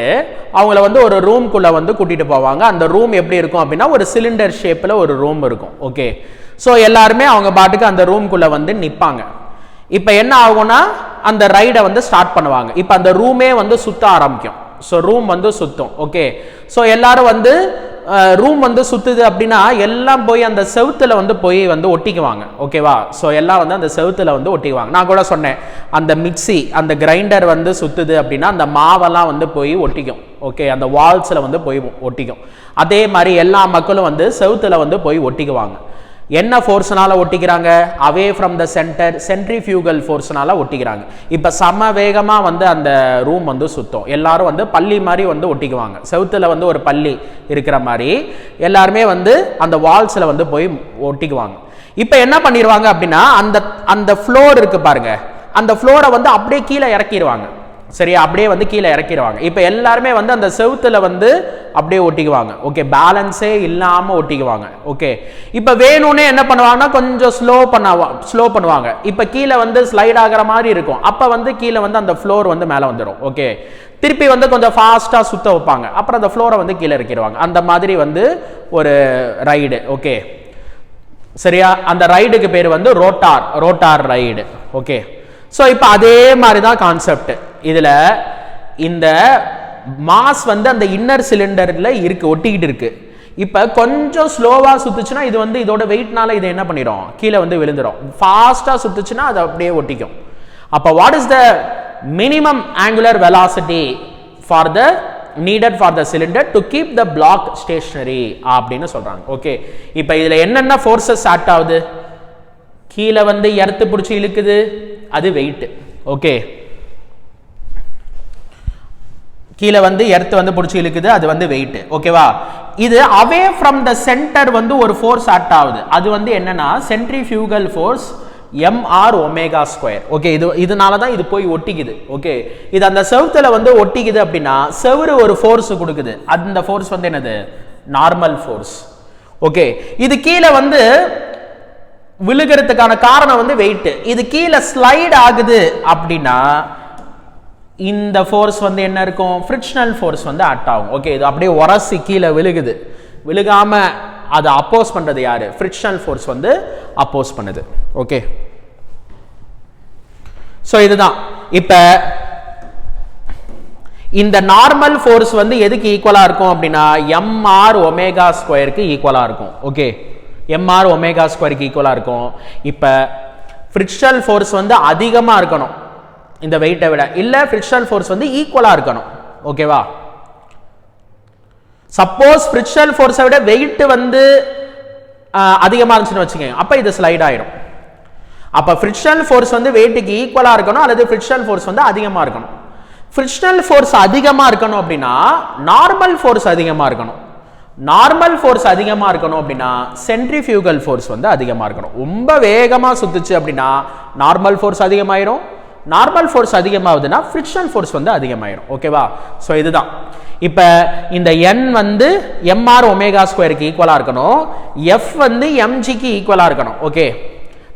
அவங்கள வந்து ஒரு ரூம்குள்ள வந்து கூட்டிட்டு போவாங்க. அந்த ரூம் எப்படி இருக்கும் அப்படின்னா, ஒரு சிலிண்டர் ஷேப்ல ஒரு ரூம் இருக்கும். ஓகே, ஸோ எல்லாருமே அவங்க பாட்டுக்கு அந்த ரூம்குள்ள வந்து நிற்பாங்க. இப்போ என்ன ஆகும்னா, அந்த ரைடை வந்து ஸ்டார்ட் பண்ணுவாங்க. இப்போ அந்த ரூமே வந்து சுத்த ஆரம்பிக்கும். ஸோ ரூம் வந்து சுத்தும். ஓகே, ஸோ எல்லாரும் வந்து ரூம் வந்து சுத்துது அப்படின்னா எல்லாம் போய் அந்த செவுத்துல வந்து போய் வந்து ஒட்டிக்குவாங்க. ஓகேவா? ஸோ எல்லாம் வந்து அந்த செவுத்துல வந்து ஒட்டிக்குவாங்க. நான் கூட சொன்னேன், அந்த மிக்சி அந்த கிரைண்டர் வந்து சுத்துது அப்படின்னா அந்த மாவெல்லாம் வந்து போய் ஒட்டிக்கும். ஓகே, அந்த வால்ஸ்ல வந்து போய் ஒட்டிக்கும். அதே மாதிரி எல்லா மக்களும் வந்து செவுத்துல வந்து போய் ஒட்டிக்குவாங்க. என்ன ஃபோர்ஸ்னால ஒட்டிக்கிறாங்க? Away from the centre, centrifugal ஃபோர்ஸ்னால ஒட்டிக்கிறாங்க. இப்போ சம வேகமா வந்து அந்த ரூம் வந்து சுத்தம். எல்லாரும் வந்து பள்ளி மாதிரி வந்து ஒட்டிக்குவாங்க. செவுத்துல வந்து ஒரு பள்ளி இருக்கிற மாதிரி எல்லாருமே வந்து அந்த வால்ஸ்ல வந்து போய் ஒட்டிக்குவாங்க. இப்போ என்ன பண்ணிடுவாங்க அப்படின்னா, அந்த ஃப்ளோர் இருக்கு பாருங்க, அந்த ஃப்ளோரை வந்து அப்படியே கீழே இறக்கிடுவாங்க. சரியா? அப்படியே வந்து கீழே இறக்கிடுவாங்க. இப்போ எல்லாருமே வந்து அந்த செவுத்துல வந்து அப்படியே ஒட்டிக்குவாங்க. ஓகே, பேலன்ஸே இல்லாம ஒட்டிக்குவாங்க. ஓகே, இப்போ வேணும்னே என்ன பண்ணுவாங்கன்னா கொஞ்சம் ஸ்லோ பண்ணுவாங்க. இப்போ கீழே வந்து ஸ்லைட் ஆகிற மாதிரி இருக்கும். அப்போ வந்து கீழே வந்து அந்த ஃப்ளோர் வந்து மேலே வந்துடும். ஓகே, திருப்பி வந்து கொஞ்சம் ஃபாஸ்டா சுத்த வைப்பாங்க. அப்புறம் அந்த ஃப்ளோரை வந்து கீழே இறக்கிடுவாங்க. அந்த மாதிரி வந்து ஒரு ரைடு. ஓகே, சரியா? அந்த ரைடுக்கு பேர் வந்து ரோட்டார் ரைடு. ஓகே, ஸோ இப்போ அதே மாதிரி தான் கான்செப்ட். இதுல இந்த மாஸ் வந்து அந்த இன்னர் சிலிண்டர்ல இருக்கு, ஒட்டிக்கிட்டு இருக்கு. இப்ப கொஞ்சம் ஸ்லோவா சுத்துச்சுன்னா இது வந்து இதோட வெயிட்னால இது என்ன பண்ணிடும், கீழே வந்து விழுந்துடும். ஃபாஸ்டா சுத்துச்சுன்னா அது அப்படியே ஒட்டிக்கும். அப்ப what is the minimum angular velocity for the needed for the cylinder to keep the block stationary அப்படின்னு சொல்றாங்க. ஓகே, இப்ப இதுல என்னென்ன ஃபோர்ஸஸ் ஆக்ட் ஆகுது? கீழே வந்து எர்த்து பிடிச்சி இழுக்குது, அது வெயிட். ஓகே, கீழே வந்து எர்த் வந்து பிடிச்சி இழுக்குது, அது வந்து வெயிட். ஓகேவா? இது அவே ஃப்ரம் த சென்டர் வந்து ஒரு ஃபோர்ஸ் ஆக்ட் ஆகுது. அது வந்து என்னன்னா centrifugal force mr omega square. Okay, இதனால தான் இது போய் ஒட்டிக்குது. ஓகே, இது அந்த செவுத்துல வந்து ஒட்டிக்குது அப்படின்னா செவுரு ஒரு ஃபோர்ஸ் கொடுக்குது. அந்த ஃபோர்ஸ் வந்து என்னது? Normal force. ஓகே, இது கீழே வந்து விழுகிறதுக்கான காரணம் வந்து வெயிட். இது கீழே ஸ்லைட் ஆகுது அப்படின்னா இந்த ஃபோர்ஸ் வந்து என்ன இருக்கும், ஃப்ரிக்ஷனல் ஃபோர்ஸ் வந்து ஆக்ட் ஆகும். ஓகே, இது அப்படியே உரசி கீழே விழுகுது, விழுகாம அதை அப்போஸ் பண்றது யாரு, ஃப்ரிக்ஷனல் ஃபோர்ஸ் வந்து அப்போஸ் பண்ணுது. ஓகே, ஸோ இதுதான். இப்போ இந்த நார்மல் ஃபோர்ஸ் வந்து எதுக்கு ஈக்குவலா இருக்கும் அப்படின்னா எம்ஆர் ஒமேகா ஸ்கொயருக்கு ஈக்குவலா இருக்கும். ஓகே, எம்ஆர் ஒமேகா ஸ்கொயருக்கு ஈக்குவலா இருக்கும். இப்போ ஃப்ரிக்ஷனல் ஃபோர்ஸ் வந்து அதிகமா இருக்கணும் இந்த வெயிட்டை விட, இல்ல ஃப்ரிக்ஷனல் ஃபோர்ஸ் வந்து ஈக்குவலா இருக்கணும். ஓகேவா? சப்போஸ் ஃப்ரிக்ஷனல் ஃபோர்ஸை விட வெயிட் வந்து அதிகமா இருந்துச்சுன்னு வச்சுக்கோங்க, அப்ப இது ஸ்லைட் ஆயிடும். அப்ப ஃப்ரிக்ஷனல் ஃபோர்ஸ் வந்து வெயிட்டுக்கு ஈக்குவலா இருக்கணும் அல்லது ஃப்ரிக்ஷனல் ஃபோர்ஸ் வந்து அதிகமா இருக்கணும். ஃப்ரிக்ஷனல் ஃபோர்ஸ் அதிகமா இருக்கணும் அப்படின்னா நார்மல் ஃபோர்ஸ் அதிகமா இருக்கணும். நார்மல் ஃபோர்ஸ் அதிகமா இருக்கணும் அப்படின்னா சென்ட்ரிஃபியூகல் ஃபோர்ஸ் வந்து அதிகமா இருக்கணும். ரொம்ப வேகமா சுத்துச்சு அப்படின்னா நார்மல் ஃபோர்ஸ் அதிகமாயிரும், நார்மல் ஃபோர்ஸ் அதிகமாகுதுன்னா ஃப்ரிக்ஷனல் ஃபோர்ஸ் வந்து அதிகமாயிரும். ஓகேவா? ஸோ இதுதான். இப்போ இந்த n வந்து எம்ஆர் ஒமேகா ஸ்கொயருக்கு ஈக்குவலா இருக்கணும், எஃப் வந்து எம்ஜிக்கு ஈக்குவலா இருக்கணும். ஓகே,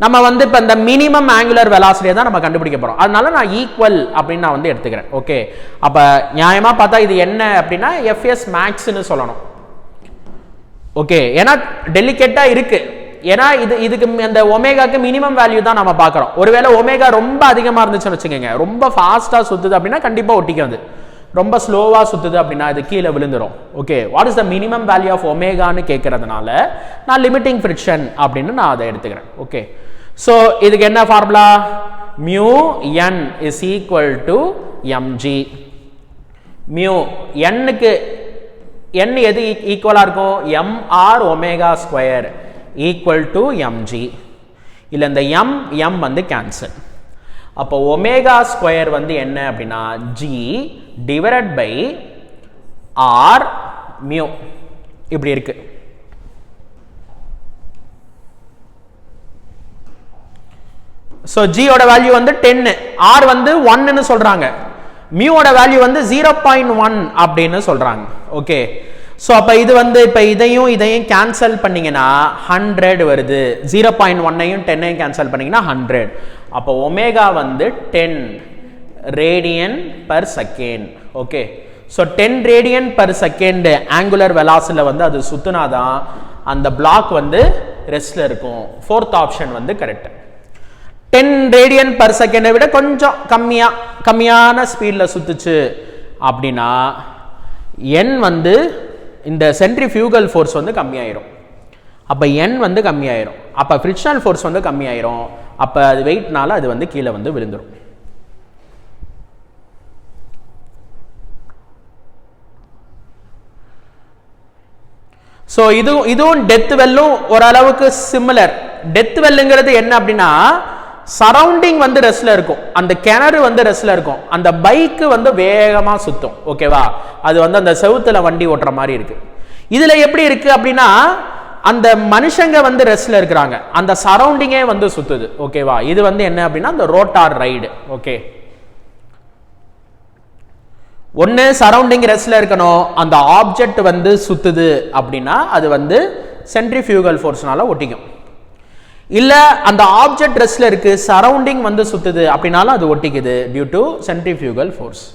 நம்ம வந்து இப்போ இந்த மினிமம் ஆங்குலர் வெலாசிட்டியை தான் நம்ம கண்டுபிடிக்க போறோம். அதனால நான் ஈக்குவல் அப்படின்னு நான் வந்து எடுத்துக்கிறேன். ஓகே, அப்ப நியாயமா பார்த்தா இது என்ன அப்படின்னா எஃப்எஸ் மேக்ஸ்னு சொல்லணும். ஓகே, ஏன்னா டெலிகேட்டா இருக்கு. ஏன்னா இதுக்கு அந்த ஒமேகாக்கு மினிமம் வேல்யூ தான் நம்ம பார்க்குறோம். ஒருவேளை ஒமேகா ரொம்ப அதிகமாக இருந்துச்சுன்னு வச்சுக்கோங்க, ரொம்ப ஃபாஸ்ட்டாக சுற்றுது அப்படின்னா கண்டிப்பாக ஒட்டிக்காது. ரொம்ப ஸ்லோவாக சுற்றுது அப்படின்னா இது கீழே விழுந்துடும். Okay, what is the minimum value of ஒமேகான்னு கேட்கறதுனால நான் லிமிட்டிங் ஃப்ரிக்ஷன் அப்படின்னு நான் அதை எடுத்துக்கிறேன். ஓகே, ஸோ இதுக்கு என்ன formula, mu N is equal to MG. Mu எண்ணுக்கு n எது ஈக்குவலா இருக்கும், MR omega square equal to MG. இல்லை இந்த m வந்து கேன்சல். அப்போ ஒமேகா ஸ்கொயர் வந்து என்ன அப்படின்னா g divided by r mu இப்படி இருக்கு. ஸோ ஜியோட வேல்யூ வந்து 10, ஆர் வந்து 1ன்னு சொல்றாங்க, மியூவோட வேல்யூ வந்து 0.1 அப்படின்னு சொல்றாங்க. ஓகே, ஸோ அப்போ இது வந்து இப்போ இதையும் கேன்சல் பண்ணீங்கன்னா 100 வருது. 0.1ஐயும் 10ஐயும் கேன்சல் பண்ணீங்கன்னா 100. அப்போ ஒமேகா வந்து 10 radian per second. Okay, so 10 radian per second angular வெலாசிட்டியில் வந்து அது சுத்தினாதான் அந்த பிளாக் வந்து ரெஸ்ட்ல இருக்கும். ஃபோர்த் ஆப்ஷன் வந்து கரெக்ட். 10 ரேடியன் பர் செகண்டை விட கொஞ்சம் கம்மியான ஸ்பீடில் சுத்துச்சு அப்படின்னா n வந்து இந்த சென்ட்ரிஃபியூகல் ஃபோர்ஸ் வந்து கம்மியாயிரும். அப்போ n வந்து கம்மியாயிரும், அப்போ ஃப்ரிக்ஷனல் ஃபோர்ஸ் வந்து கம்மியாயிரும். அப்போ அது வெயிட்னால அது வந்து கீழே வந்து விழுந்துடும். ஸோ இதுவும் டெத் வெல்லும் ஓரளவுக்கு சிமிலர். டெத் வெல்லுங்கிறது என்ன அப்படின்னா சரௌண்டிங் வந்து ரெஸ்ட்ல இருக்கும், அந்த கிணறு வந்து ரெஸ்ட்ல இருக்கும், அந்த பைக்கு வந்து வேகமா சுத்தும். ஓகேவா? அது வந்து அந்த செவுத்துல வண்டி ஓட்டுற மாதிரி இருக்கு. இதுல எப்படி இருக்கு அப்படின்னா அந்த மனுஷங்க வந்து ரெஸ்ட்ல இருக்கிறாங்க, அந்த சரௌண்டிங்கே வந்து சுத்துது. ஓகேவா? இது வந்து என்ன அப்படின்னா அந்த ரோட்டார் ரைடு. ஓகே, ஒன்னு சரௌண்டிங் ரெஸ்ட்ல இருக்கணும், அந்த ஆப்ஜெக்ட் வந்து சுத்துது அப்படின்னா அது வந்து சென்ட்ரிஃபியூகல் ஃபோர்ஸ்னால ஒட்டிக்கும். இல்ல அந்த ஆப்ஜெக்ட் ரெஸ்ட்ல இருக்கு, சரௌண்டிங் வந்து சுத்துது அப்படினாலும் அது ஒட்டிக்குது due to centrifugal force.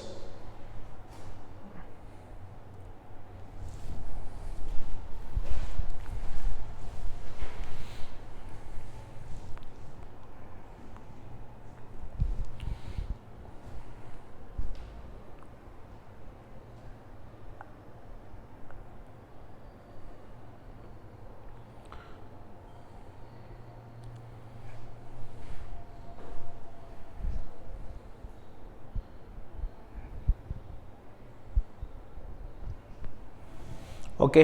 Okay,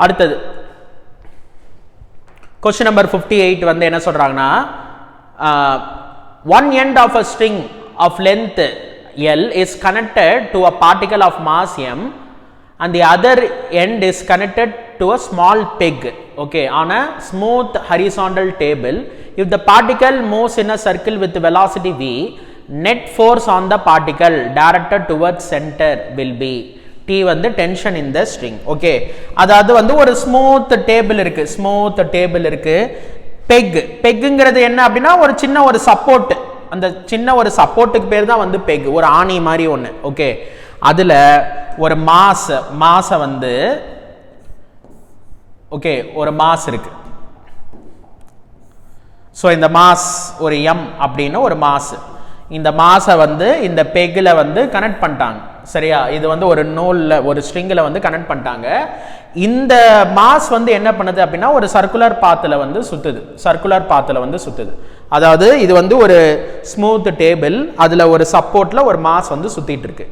அடுத்தது क्वेश्चन நம்பர் 58 வந்து என்ன சொல்றாங்கன்னா one end of a string of length L is connected to a particle of mass m and the other end is connected to a small peg, okay, on a smooth horizontal table. If the particle moves in a circle with velocity v, net force on the particle directed towards center will be T வந்து tension in the string. Okay, அதாவது வந்து ஒரு smooth table இருக்கு, பெக்குங்கிறது என்ன அப்படின்னா ஒரு சின்ன ஒரு சப்போர்ட், அந்த சின்ன ஒரு சப்போர்ட்டுக்கு பேர் தான் வந்து பெக், ஒரு ஆணி மாதிரி ஒன்று. ஓகே, அதில் ஒரு மாஸை வந்து ஓகே ஒரு மாஸ் இருக்கு. ஸோ இந்த மாஸ் ஒரு m அப்படின்னு ஒரு மாஸ், இந்த மாஸை வந்து இந்த பெக்கில் வந்து கனெக்ட் பண்ணிட்டாங்க. சரியா, இது வந்து ஒரு நூலில் ஒரு ஸ்ட்ரிங்கில் வந்து கனெக்ட் பண்ணிட்டாங்க. இந்த மாஸ் வந்து என்ன பண்ணுது அப்படின்னா ஒரு சர்க்குலர் பாத்தில் வந்து சுற்றுது. அதாவது இது வந்து ஒரு ஸ்மூத் டேபிள், அதில் ஒரு சப்போர்ட்டில் ஒரு மாஸ் வந்து சுற்றிட்டு இருக்கு.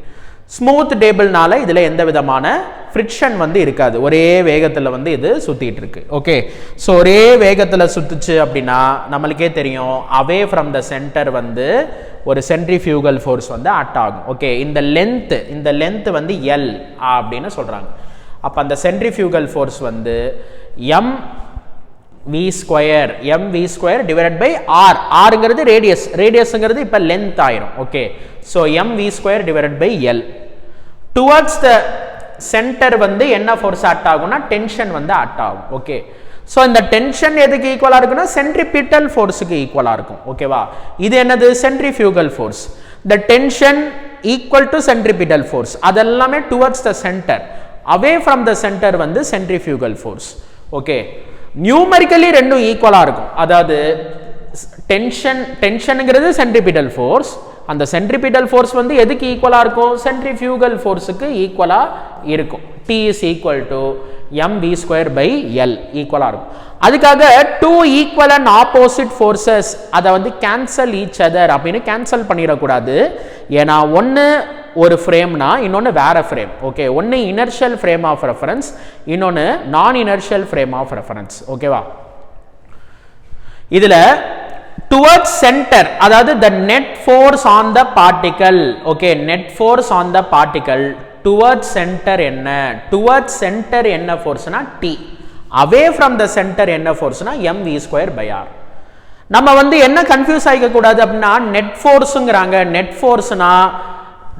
ஸ்மூத் டேபிள்னால இதில் எந்த விதமான ஃப்ரிக்ஷன் வந்து இருக்காது, ஒரே வேகத்தில் வந்து இது சுற்றிட்டு இருக்கு. ஓகே, ஸோ ஒரே வேகத்தில் சுற்றுச்சு அப்படின்னா நம்மளுக்கே தெரியும் அவே ஃப்ரம் த சென்டர் வந்து ஒரு சென்ட்ரிஃபியூகல் ஃபோர்ஸ் வந்து ஆக்ட் ஆகும். ஓகே, இந்த லென்த் வந்து L அப்படின்னு சொல்கிறாங்க. அப்போ அந்த சென்ட்ரிஃபியூகல் ஃபோர்ஸ் வந்து mv square divided by r. rங்கிறது ரேடியஸ்ங்கிறது இப்போ லென்த் ஆயிரும். Okay, so mv square divided by L. Towards the centre வந்து என்ன ஃபோர்ஸ் ஆக்ட் ஆகும்னா டென்ஷன் வந்து ஆக்ட் ஆகும். ஓகே, ஸோ இந்த டென்ஷன் எதுக்கு ஈக்குவலாக இருக்குன்னா சென்ட்ரிபிட்டல் ஃபோர்ஸுக்கு ஈக்குவலாக இருக்கும். ஓகேவா, இது என்னது centrifugal force. The tension equal to centripetal force, அதெல்லாமே towards the centre. Away from the centre வந்து சென்ட்ரிஃபியூகல் ஃபோர்ஸ். ஓகே, நியூமரிக்கலி ரெண்டும் ஈக்குவலாக இருக்கும். அதாவது டென்ஷனுங்கிறது சென்ட்ரிபிட்டல் ஃபோர்ஸ், அந்த சென்ட்ரிபிட்டல் ஃபோர்ஸ் வந்து எதுக்கு ஈக்குவலாக இருக்கும், சென்ட்ரிஃபியூகல் ஃபோர்ஸுக்கு ஈக்குவலாக இருக்கும். T is equal to mv square by L ஈக்குவலாக இருக்கும். அதுக்காக two equal and opposite forces அதை வந்து கேன்சல் ஈச் அதர் அப்படின்னு கேன்சல் பண்ணிடக்கூடாது. ஏன்னா ஒன்று ஒரு ஃப்ரேம்னா இன்னொன்று வேற ஃப்ரேம். ஓகே, ஒன்று இனர்ஷியல் ஃப்ரேம் ஆஃப் ரெஃபரன்ஸ், இன்னொன்று non inertial frame of reference. ஓகேவா, இதில் டுவர்ட்ஸ் சென்டர் அதாவது the net force on the particle. Okay, net force on the particle towards center என்ன, டுவர்ட்ஸ் சென்டர் என்ன ஃபோர்ஸ்னா T, away from the centre என்ன ஃபோர்ஸ்னா mv square by r. நம்ம வந்து என்ன கன்ஃபியூஸ் ஆகிக்க கூடாது அப்படின்னா நெட் ஃபோர்ஸுங்கிறாங்க. நெட் ஃபோர்ஸ்னா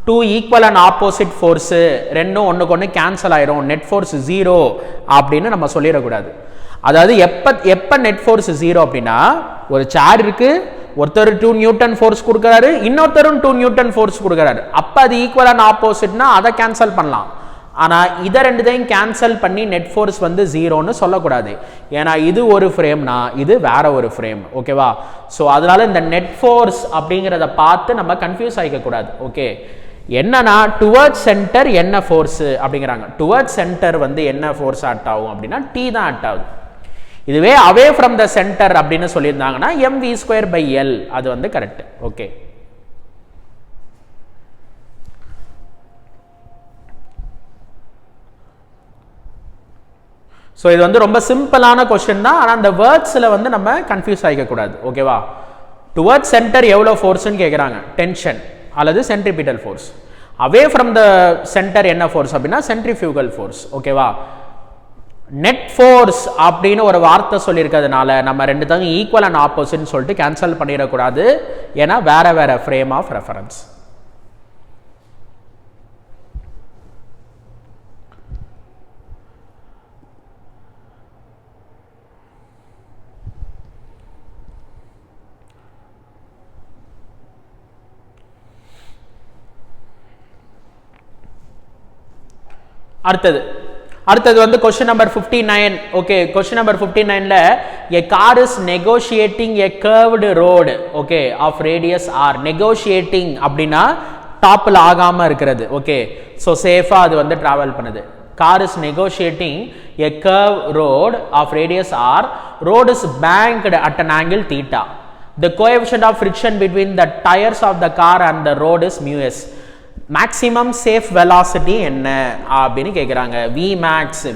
two equal and opposite force ரெண்டும் ஒன்றுக்கு ஒன்று கேன்சல் ஆயிரும், நெட் ஃபோர்ஸ் 0 அப்படின்னு நம்ம சொல்லிடக்கூடாது. அதாவது எப்போ நெட் ஃபோர்ஸ் 0 அப்படின்னா ஒரு சேர் இருக்கு, ஒருத்தர் 2 நியூட்டன் ஃபோர்ஸ் கொடுக்குறாரு, இன்னொருத்தரும் 2 நியூட்டன் ஃபோர்ஸ் கொடுக்குறாரு. அப்போ அது ஈக்குவல் அண்ட் ஆப்போசிட்னா அதை கேன்சல் பண்ணலாம். ஆனால் இதை ரெண்டுத்தையும் கேன்சல் பண்ணி நெட் ஃபோர்ஸ் வந்து 0ன்னு சொல்லக்கூடாது. ஏன்னா இது ஒரு ஃப்ரேம்னா இது வேற ஒரு ஃப்ரேம். ஓகேவா, ஸோ அதனால இந்த நெட் ஃபோர்ஸ் அப்படிங்கிறத பார்த்து நம்ம கன்ஃபியூஸ் ஆகிக்க கூடாது. ஓகே, என்னன்னா டுவர்ட்ஸ் சென்டர் என்ன ஃபோர்ஸ் அப்படிங்கிறாங்க. டுவர்ட்ஸ் சென்டர் வந்து என்ன ஃபோர்ஸ் ஆக்ட் ஆகும் அப்படின்னா T தான் ஆக்ட் ஆகுது. இதுவே அவே ஃப்ரம் த சென்டர் அப்படின்னு சொல்லியிருந்தாங்கன்னா mv ஸ்கொயர் பை L, அது வந்து கரெக்ட். ஓகே, ஸோ இது வந்து ரொம்ப சிம்பிளான கொஸ்டின் தான், ஆனால் அந்த வேர்ட்ஸில் வந்து நம்ம கன்ஃபியூஸ் ஆகிக்க கூடாது. ஓகேவா, டுவர்ட்ஸ் சென்டர் எவ்வளோ ஃபோர்ஸ்ன்னு கேட்குறாங்க, டென்ஷன் அல்லது centripetal force. Away from the centre என்ன ஃபோர்ஸ் அப்படின்னா சென்ட்ரிஃபியூகல் ஃபோர்ஸ். ஓகேவா, நெட் ஃபோர்ஸ் அப்படின்னு ஒரு வார்த்தை சொல்லியிருக்கிறதுனால நம்ம ரெண்டு தான் ஈக்குவல் அண்ட் ஆப்போசிட்னு சொல்லிட்டு கேன்சல் பண்ணிடக்கூடாது. ஏன்னா வேற வேற ஃப்ரேம் ஆஃப் ரெஃபரன்ஸ். அடுத்தது வந்து question number 59. Okay, question number 59ல a car is negotiating a curved road okay of radius r. negotiating அப்படினா டாப்ல ஆகாம இருக்குது. ஓகே, சோ சேஃபா அது வந்து டிராவல் பண்ணுது. car is negotiating a curved road of radius r. road is banked at an angle theta. the coefficient of friction between the tires of the car and the road is mu s. Maximum safe velocity என்ன அப்படின்னு கேட்குறாங்க.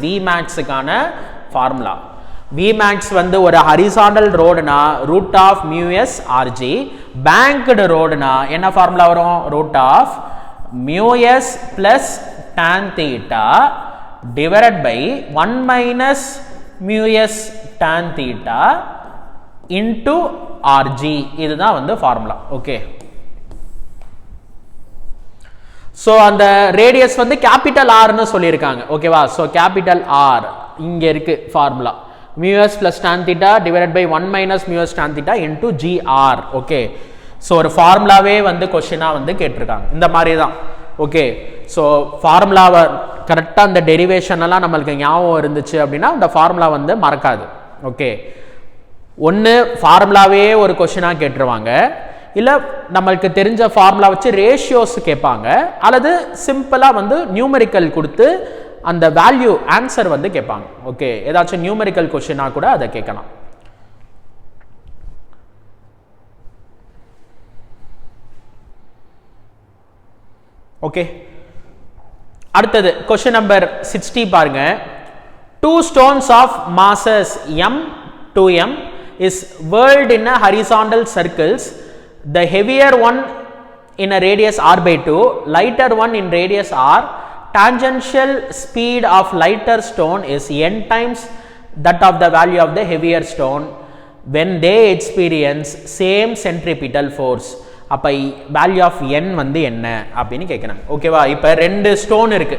விமேக்ஸுக்கான formula. V max வந்து ஒரு horizontal ரோடுனா root of mu s r g. Banked ரோடுனா என்ன formula வரும், root of mu s plus tan theta divided by 1 minus mu s tan theta into r g. இதுதான் வந்து ஃபார்முலா. ஓகே, ஸோ அந்த ரேடியஸ் வந்து கேபிட்டல் ஆர்னு சொல்லியிருக்காங்க. ஓகேவா, ஸோ கேபிட்டல் ஆர் இங்கே இருக்கு formula, mu s plus tan theta divided by 1 minus mu s tan theta into g r. Okay, so ஒரு ஃபார்முலாவே வந்து கொஸ்டினாக வந்து கேட்டிருக்காங்க இந்த மாதிரி தான். ஓகே, ஸோ ஃபார்முலாவை கரெக்டாக அந்த டெரிவேஷன் எல்லாம் நம்மளுக்கு ஞாபகம் இருந்துச்சு அப்படின்னா அந்த ஃபார்முலா வந்து மறக்காது. ஓகே, ஒன்று ஃபார்முலாவே ஒரு கொஸ்டினாக கேட்டுருவாங்க, இல்லை நம்மளுக்கு தெரிஞ்ச ஃபார்முலா வச்சு ரேஷியோஸ் கேட்பாங்க, அல்லது சிம்பிளாக வந்து நியூமெரிக்கல் கொடுத்து அந்த வேல்யூ ஆன்சர் வந்து கேட்பாங்க. ஓகே, ஏதாச்சும் நியூமெரிக்கல் கொஸ்டினாக கூட அதை கேட்கலாம். ஓகே, அடுத்தது கொஸ்டின் நம்பர் 60 பாருங்க. 2 stones of masses m 2m is whirled in a horizontal circles. The heavier one in a radius r by 2, lighter one in radius r. Tangential speed of lighter stone is n times that of the value of the heavier stone when they experience same centripetal force. அப்போ value of n வந்து என்ன அப்படின்னு கேட்குறாங்க. ஓகேவா, இப்போ 2 stone இருக்கு,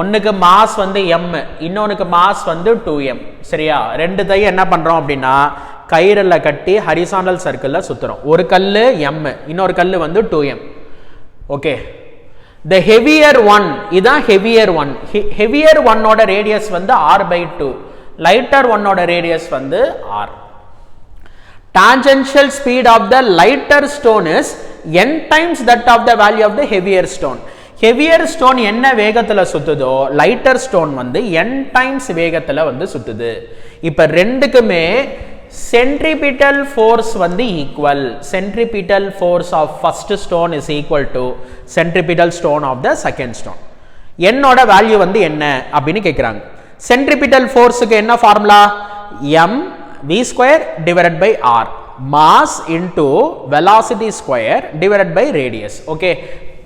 ஒன்றுக்கு mass வந்து எம், இன்னொன்றுக்கு மாஸ் வந்து 2m. சரியா, ரெண்டுத்தையும் என்ன பண்ணுறோம் அப்படின்னா கயிறில் கட்டி ஹரிசாண்டல் சர்க்கிளில் சுற்றுறோம். ஒரு கல் எம், இன்னொரு கல் வந்து 2m. ஓகே, த ஹெவியர் ஒன், இதுதான் ஹெவியர் ஒன். ஹெவியர் ஒன்னோட ரேடியஸ் வந்து r/2, லைட்டர் ஒன்னோட ரேடியஸ் வந்து r. Tangential speed of the lighter stone is n times that of the value of the heavier stone. Heavier stone என்ன வேகத்துல சுத்துதோ lighter stone வந்து n times வேகத்துல வந்து சுத்துது. இப்ப ரெண்டுக்குமே centripetal force வந்து equal. Centripetal force of first stone is equal to centripetal stone of the second stone. என்னோட வேல்யூ வந்து என்ன அப்படின்னு கேக்குறாங்க. Centripetal forceக்கு என்ன formula? m v square divided by r, mass into velocity square divided by radius. Okay,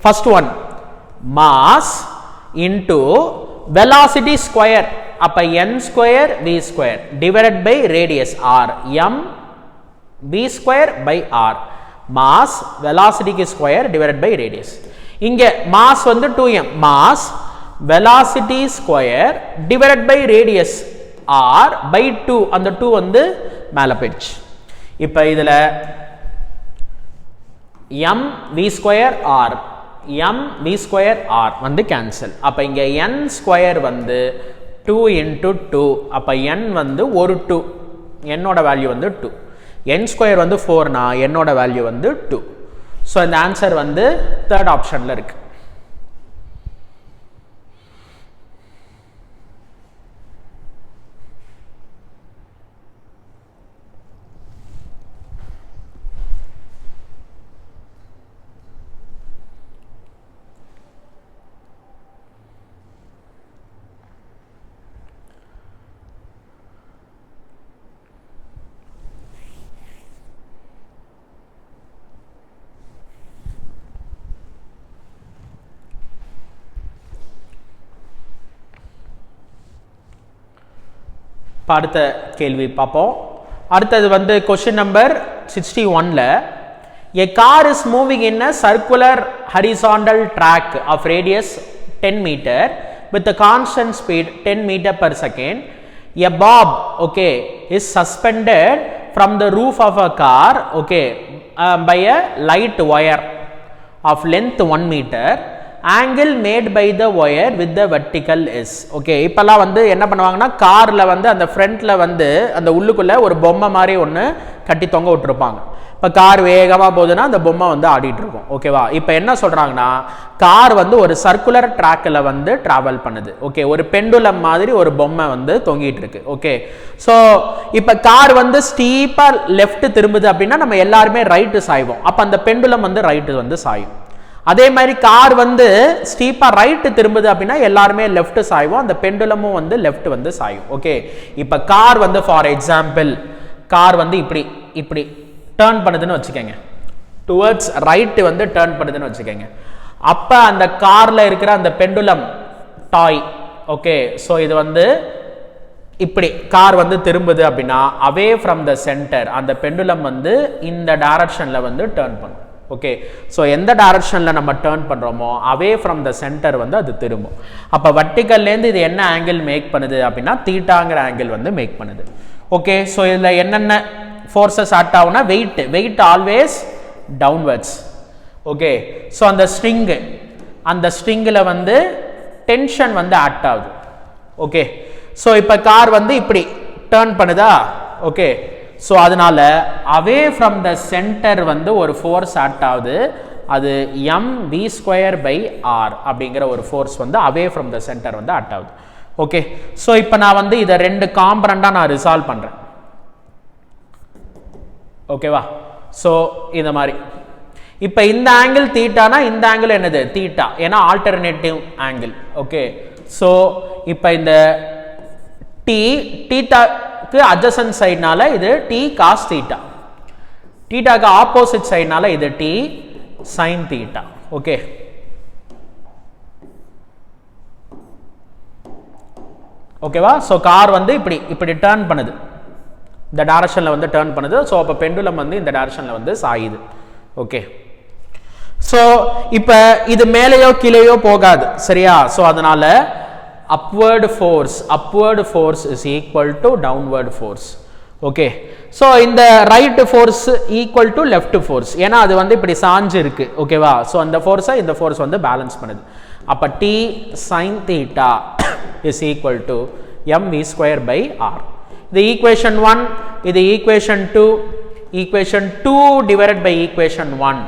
first one mass into velocity square, அப்ப n square v square divided by radius r, m v square by r. mass velocity square divided by radius. இங்க mass வந்து 2m, mass velocity square divided by radius r by 2, அந்த 2 வந்து மேல போயிடுச்சு. இப்போ இதுல m v square r, m v square r வந்து cancel. அப்ப இங்க n ஸ்கொயர் வந்து 2 into 2, அப்ப n வந்து ஒரு 2, என்னோட வேல்யூ வந்து 2. n ஸ்கொயர் வந்து 4 னா என்னோட வேல்யூ வந்து 2. ஸோ இந்த ஆன்சர் வந்து தேர்ட் ஆப்ஷன்ல இருக்கு. அடுத்த கேள்வி பார்ப்போம். அடுத்தது வந்து கொஸ்டின் நம்பர் 61ல a car is moving in a circular horizontal track of radius 10 meter with a constant speed 10 meter per second. A bob, okay, is suspended from the roof of a car, okay, by a light wire of length 1 meter. angle made by the wire with the vertical is. Okay, இப்பெல்லாம் வந்து என்ன பண்ணுவாங்கன்னா கார்ல வந்து அந்த ஃப்ரண்ட்ல வந்து அந்த உள்ளுக்குள்ள ஒரு பொம்மை மாதிரி ஒன்று கட்டி தொங்க விட்டுருப்பாங்க. இப்போ கார் வேகமாக போகுதுன்னா அந்த பொம்மை வந்து ஆடிட்டு இருக்கும். ஓகேவா, இப்போ என்ன சொல்றாங்கன்னா கார் வந்து ஒரு சர்க்குலர் ட்ராக்கில் வந்து டிராவல் பண்ணுது. ஓகே, ஒரு பெண்டுலம் மாதிரி ஒரு பொம்மை வந்து தொங்கிட்டு இருக்கு. ஓகே, ஸோ இப்போ கார் வந்து ஸ்டீப்பாக லெஃப்ட் திரும்புது அப்படின்னா நம்ம எல்லாருமே ரைட்டு சாய்வோம். அப்போ அந்த பெண்டுலம் வந்து ரைட்டு வந்து சாயும். அதே மாதிரி கார் வந்து ஸ்டீப்பா ரைட் திரும்புது அப்படின்னா எல்லாருமே லெஃப்ட் சாய்வோம், அந்த பெண்டுலமும் வந்து லெஃப்ட் வந்து சாயும். ஓகே, இப்ப கார் வந்து ஃபார் எக்ஸாம்பிள் கார் வந்து இப்படி இப்படி டர்ன் பண்ணுதுன்னு வச்சுக்கோங்க, டுவர்ட்ஸ் ரைட் வந்து டர்ன் பண்ணுதுன்னு வச்சுக்கோங்க. அப்ப அந்த கார்ல இருக்கிற அந்த பெண்டுலம் டாய், ஓகே, ஸோ இது வந்து இப்படி கார் வந்து திரும்புது அப்படின்னா அவே ஃப்ரம் த சென்டர் அந்த பெண்டுலம் வந்து இந்த டைரக்ஷன்ல வந்து டர்ன் பண்ணும். ஓகே, ஸோ எந்த டைரக்ஷன்ல நம்ம டர்ன் பண்றோமோ அவே ஃப்ரம் த சென்டர் வந்து அது திரும்பும். அப்போ வர்டிகல்லேருந்து இது என்ன ஆங்கிள் மேக் பண்ணுது அப்படின்னா தீட்டாங்கிற ஆங்கிள் வந்து மேக் பண்ணுது. ஓகே, ஸோ இதில் என்னென்ன forces act ஆகுனா weight always downwards. Okay, so அந்த ஸ்ட்ரிங்கில் வந்து டென்ஷன் வந்து ஆக்ட் ஆகுது. ஓகே, ஸோ இப்போ கார் வந்து இப்படி டேர்ன் பண்ணுதா. ஓகே, ஸோ அதனால அவே ஃப்ரம் த சென்டர் வந்து ஒரு ஃபோர்ஸ் ஆக்ட் ஆகுது. அது mv²/r அப்படிங்கிற ஒரு ஃபோர்ஸ் வந்து அவே ஃப்ரம் த சென்டர் வந்து ஆக்ட் ஆகுது. ஓகே, ஸோ இப்போ நான் வந்து இதை 2 காம்பனண்டாக நான் ரிசால்வ் பண்ணுறேன். ஓகேவா, ஸோ இந்த மாதிரி இப்போ இந்த ஆங்கிள் தீட்டானா இந்த ஆங்கிள் என்னது தீட்டா, ஏன்னா ஆல்டர்னேட்டிவ் ஆங்கிள். ஓகே, ஸோ இப்போ இந்த தீட்டாக்கு அட்ஜசன்ட் சைட்னால இது t cos தீட்டா, தீட்டாக்கு ஆப்போசிட் சைட்னால இது t sin தீட்டா. ஓகே, ஓகேவா, ஸோ கார் வந்து இப்படி டேர்ன் பண்ணுது, இந்த டைரக்ஷனில் வந்து டேர்ன் பண்ணுது. ஸோ அப்போ பெண்டுலம் வந்து இந்த டைரக்ஷனில் வந்து சாயுது. ஓகே, ஸோ இப்போ இது மேலேயோ கீழேயோ போகாது, சரியா. ஸோ அதனால upward force is equal to downward force. Okay, so இந்த right force equal to left force, ஏன்னா அது வந்து இப்படி சாஞ்சு இருக்கு. ஓகேவா, ஸோ அந்த ஃபோர்ஸை இந்த ஃபோர்ஸ் வந்து பேலன்ஸ் பண்ணுது. அப்போ t sin theta is equal to mv²/r. இது ஈக்குவேஷன் 1, இது equation 2, equation 2 divided by equation 1,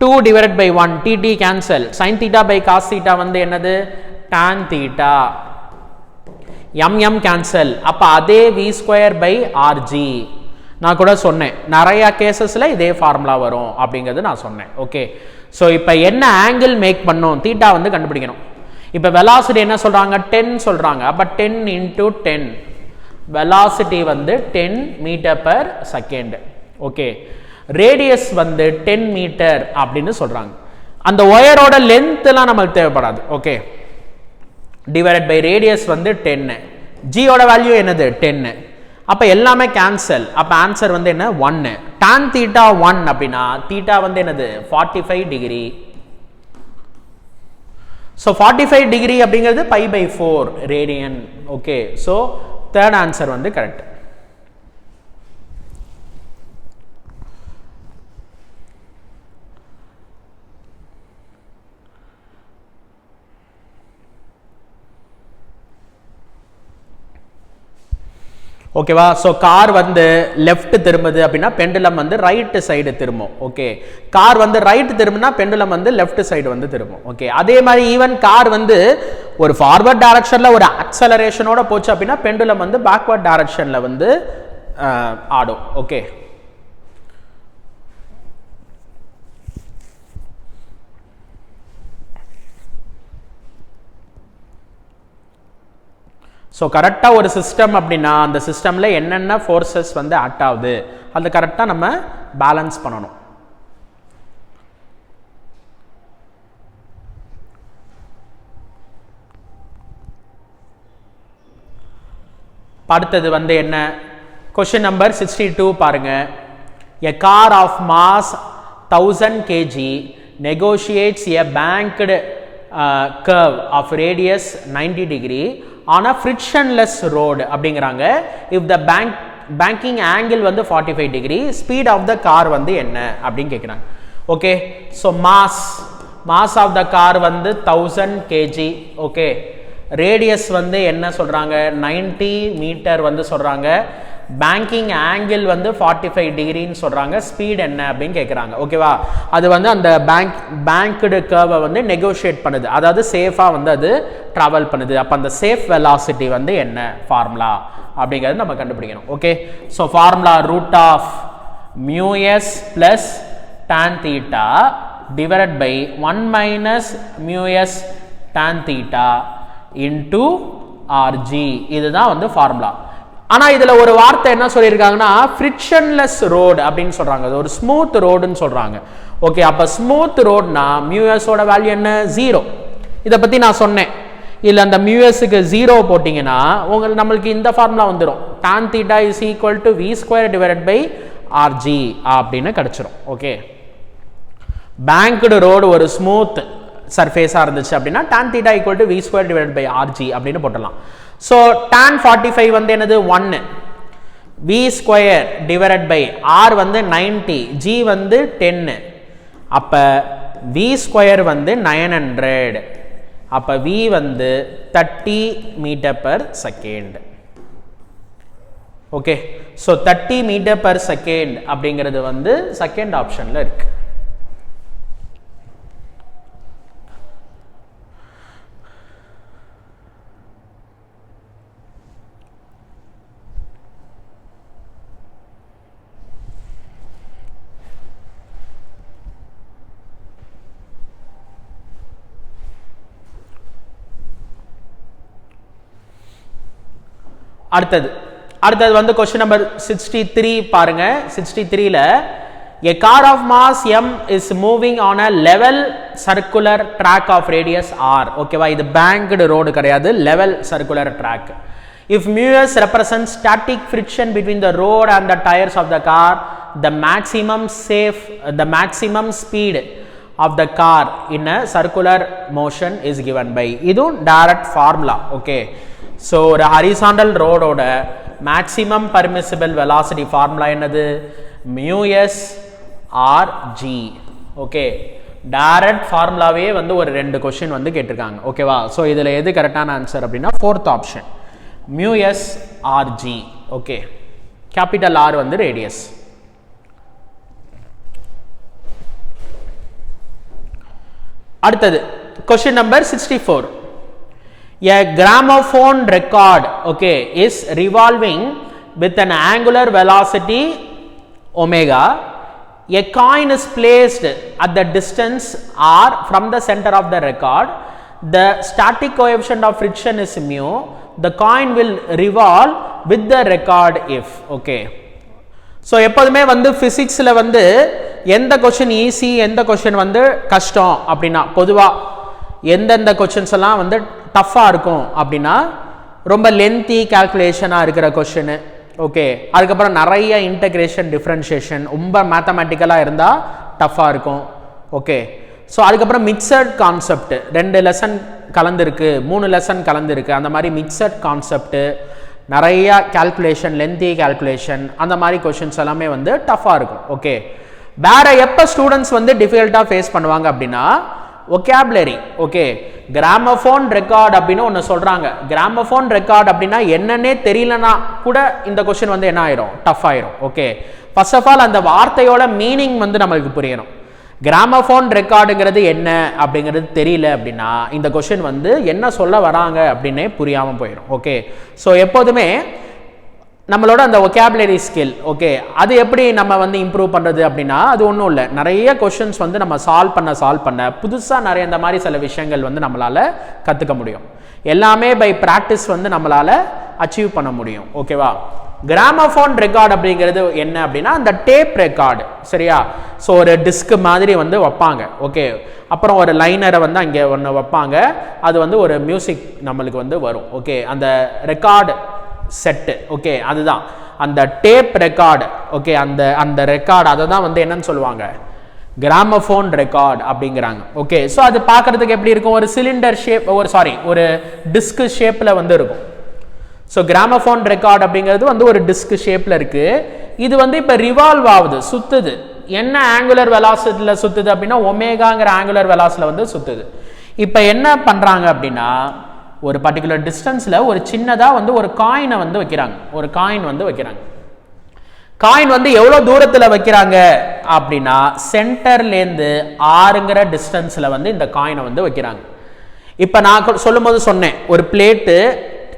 2 divided by 1 t cancel, sin theta by cos theta வந்து என்னது tan theta, cancel. அப்ப அதே v²/rg நான் கூட சொன்னேன், நிறைய கேசஸ்ல இதே ஃபார்முலா வரும் அப்படிங்கிறது நான் சொன்னேன். ஓகே, ஸோ இப்போ என்ன ஆங்கிள் மேக் பண்ணோம், தீட்டா வந்து கண்டுபிடிக்கணும். இப்போ வெலாசிட்டி என்ன சொல்றாங்க 10 சொல்றாங்க. அப்ப 10 × 10 வெலாசிட்டி வந்து 10 m/s. ஓகே, ரேடியஸ் வந்து 10 மீட்டர் அப்படின்னு சொல்றாங்க. அந்த ஒயரோட லென்த் எல்லாம் நமக்கு தேவைப்படாது. ஓகே, டிவைடட் பை ரேடியஸ் வந்து 10, g ஓட வேல்யூ என்னது 10. அப்ப எல்லாமே கேன்சல். அப்ப ஆன்சர் வந்து என்ன 1. tan theta 1 அப்படின்னா தீட்டா வந்து என்னது 45 டிகிரி. ஸோ 45 டிகிரி அப்படிங்கிறது π/4 radian. Okay, so third answer வந்து கரெக்ட். ஓகேவா, ஸோ கார் வந்து லெஃப்ட் திரும்புது அப்படின்னா பெண்டுலம் வந்து ரைட் சைடு திரும்பும். ஓகே, கார் வந்து ரைட் திரும்பினா பெண்டுலம் வந்து லெஃப்ட் சைடு வந்து திரும்பும். ஓகே, அதே மாதிரி ஈவன் கார் வந்து ஒரு ஃபார்வர்ட் டைரக்ஷன்ல ஒரு அக்சலரேஷனோட போச்சு அப்படின்னா பெண்டுலம் வந்து பேக்வர்ட் டைரக்ஷன்ல வந்து ஆடும். ஓகே, ஸோ கரெக்டாக ஒரு சிஸ்டம் அப்படின்னா அந்த சிஸ்டமில் என்னென்ன ஃபோர்ஸஸ் வந்து ஆக்ட் ஆகுது அது கரெக்டாக நம்ம பேலன்ஸ் பண்ணணும். அடுத்தது வந்து என்ன, கொஸ்டின் நம்பர் 62 பாருங்க. A car of mass 1000 kg negotiates a banked curve of radius 90 degree on a frictionless road அப்படிங்கிறாங்க. if the banking angle வந்து 45 degree, speed of the car வந்து என்ன அப்படின்னு கேட்குறாங்க. Okay, so mass of the car வந்து 1000 kg. Okay, radius வந்து என்ன சொல்றாங்க 90 மீட்டர் வந்து சொல்றாங்க. பேங்கிங் ஆங்கிள் வந்து 45 டிகிரின்னு சொல்றாங்க. ஸ்பீட் என்ன அப்படின்னு கேட்குறாங்க. ஓகேவா, அது வந்து அந்த பேங்க்டு கர்வை வந்து நெகோஷியேட் பண்ணுது, அதாவது சேஃபா வந்து அது டிராவல் பண்ணுது. அப்போ அந்த சேஃப் வெலாசிட்டி வந்து என்ன ஃபார்முலா அப்படிங்கிறது நம்ம கண்டுபிடிக்கணும். Okay, so formula √μs + tan theta divided by 1 - μs tan theta into rg. இதுதான் வந்து ஃபார்முலா. ஆனா இதுல ஒரு வார்த்தை என்ன சொல்லியிருக்காங்கன்னா ஃப்ரிக்ஷன்லெஸ் ரோடு அப்படின்னு சொல்றாங்க. அது ஒரு ஸ்மூத் ரோடுன்னு சொல்றாங்க. ஓகே, அப்ப ஸ்மூத் ரோடுனா μs ஓட வேல்யூ என்ன 0. இதை பத்தி நான் சொன்னேன். இல்ல அந்த μsக்கு 0 போட்டீங்கன்னா உங்களுக்கு நம்மளுக்கு இந்த ஃபார்முலா வந்துடும். tan theta is equal to v² divided by rg அப்படின்னு கிடைச்சிரும். ஓகே, பேங்க்டு ரோடு ஒரு ஸ்மூத் சர்ஃபேஸா இருந்துச்சு அப்படின்னா tan theta equal to v² divided by rg அப்படின்னு போட்டலாம். ஸோ tan 45 வந்து என்னது 1, v square divided by r வந்து 90, g வந்து 10. அப்ப v ஸ்கொயர் வந்து 900. அப்ப v வந்து 30 metre per second. Okay, so 30 metre per second அப்படிங்கிறது வந்து செகண்ட் ஆப்ஷன்ல இருக்கு. அடுத்தது வந்து கொஸ்டின் நம்பர் 63 பாருங்க. 63ல a car of mass m is moving on a level circular track of radius r. ஓகேவா, இது banked road கிடையாது, level circular track. If mu s represents static friction between the road and the tires of the car, the maximum speed of the car in a circular motion is given by. இது direct formula. okay, so ஒரு horizontal road ஓட maximum permissible velocity formula என்னது? mu s r g. Okay, direct ஃபார்முலாவே வந்து ஒரு 2 question வந்து கேட்டிருக்காங்க. ஓகேவா, சோ இதுல எது கரெக்டான ஆன்சர் அப்படினா 4th option mu s r g. Okay, capital R வந்து ரேடியஸ். அடுத்தது question number 64. A gramophone record, okay, is revolving with an angular velocity omega. A coin is placed at the distance r from the center of the record. The static coefficient of friction is mu. The coin will revolve with the record if. okay, so எப்போதுமே வந்து பிசிக்ஸ்ல வந்து எந்த question easy எந்த question வந்து கஷ்டம் அப்படினா பொதுவா எந்தெந்த क्वेश्चंस எல்லாம் வந்து டஃபா இருக்கும் அப்படினா ரொம்ப லென்த்தி கால்குலேஷனா இருக்கிற क्वेश्चन. ஓகே, அதுக்கு அப்புறம் நிறைய இன்டகிரேஷன் டிஃபரன்ஷியேஷன் ரொம்ப மேத்தமேட்டிக்கலா இருந்தா டஃபா இருக்கும். ஓகே, சோ அதுக்கு அப்புறம் மிக்சட் கான்செப்ட் 2 லெசன் கலந்திருக்கு 3 லெசன் கலந்திருக்கு, அந்த மாதிரி மிக்சட் கான்செப்ட் நிறைய கால்குலேஷன் லென்த்தி கால்குலேஷன் அந்த மாதிரி क्वेश्चंस எல்லாமே வந்து டஃபா இருக்கும். ஓகே, வேற எப்ப ஸ்டூடண்ட்ஸ் வந்து டிஃபிகல்ட்டா ஃபேஸ் பண்ணுவாங்க அப்படினா vocabulary. ஓகே, கிராமோஃபோன் ரெக்கார்ட் அப்படினு ஒன்னு சொல்றாங்க. கிராமோஃபோன் ரெக்கார்ட் அப்படினா என்னன்னே தெரியலனா கூட இந்த क्वेश्चन வந்து என்ன ஆயிரும்? டஃப் ஆயிரும். ஓகே, ஃபர்ஸ்ட் ஆஃப் ஆல் அந்த வார்த்தையோட மீனிங் வந்து நமக்கு புரியணும். கிராமோஃபோன் ரெக்கார்டுங்கிறது என்ன அப்படிங்கிறது தெரியல அப்படினா இந்த क्वेश्चन வந்து என்ன சொல்ல வராங்க அப்படினே புரியாம போயிடும். ஓகே, சோ எப்போதுமே நம்மளோட அந்த vocabulary skill, ஓகே, அது எப்படி நம்ம வந்து இம்ப்ரூவ் பண்றது அப்படினா அது ஒண்ணும் இல்ல, நிறைய क्वेश्चंस வந்து நம்ம சால்வ் பண்ண புதுசா நிறைய இந்த மாதிரி சில விஷயங்கள் வந்து நம்மளால கத்துக்க முடியும். எல்லாமே பை பிராக்டிஸ் வந்து நம்மளால அச்சீவ் பண்ண முடியும். ஓகேவா, கிராமோஃபோன் ரெக்கார்ட் அப்படிங்கிறது என்ன அப்படினா அந்த டேப் ரெக்கார்டு. சரியா, சோ ஒரு டிஸ்க் மாதிரி வந்து வைப்பாங்க. ஓகே, அப்புறம் ஒரு லைனரை வந்து அங்க ஒன்னு வைப்பாங்க, அது வந்து ஒரு மியூசிக் நம்மளுக்கு வந்து வரும். ஓகே, அந்த ரெக்கார்டு செட். ஓகே, அதுதான் அந்த டேப் ரெக்கார்டு. ஓகே, அந்த ரெக்கார்டு அதை தான் வந்து என்னன்னு சொல்லுவாங்க? கிராமோஃபோன் ரெக்கார்ட் அப்படிங்கிறாங்க. ஓகே, ஸோ அது பார்க்கறதுக்கு எப்படி இருக்கும்? ஒரு சிலிண்டர் ஷேப், ஒரு டிஸ்க் ஷேப்ல வந்து இருக்கும். ஸோ கிராமோஃபோன் ரெக்கார்ட் அப்படிங்கிறது வந்து ஒரு டிஸ்க் ஷேப்ல இருக்கு. இது வந்து இப்போ ரிவால்வ் ஆகுது, சுத்துது. என்ன ஆங்குலர் வெலாசிட்டில சுத்துது அப்படின்னா ஒமேகாங்கிற ஆங்குலர் வெலாசிட்டில வந்து சுத்துது. இப்போ என்ன பண்றாங்க அப்படின்னா ஒரு பர்டிகுலர் டிஸ்டன்ஸ்ல ஒரு சின்னதா வந்து ஒரு காயினை வந்து வைக்கிறாங்க. ஒரு காயின் வந்து வைக்கிறாங்க. காயின் வந்து எவ்வளவு தூரத்துல வைக்கிறாங்க அப்படின்னா சென்டர்லேருந்து 6ங்கிற டிஸ்டன்ஸ்ல வந்து இந்த காயினை வந்து வைக்கிறாங்க. இப்ப நான் சொல்லும் போது சொன்னேன், ஒரு பிளேட்டு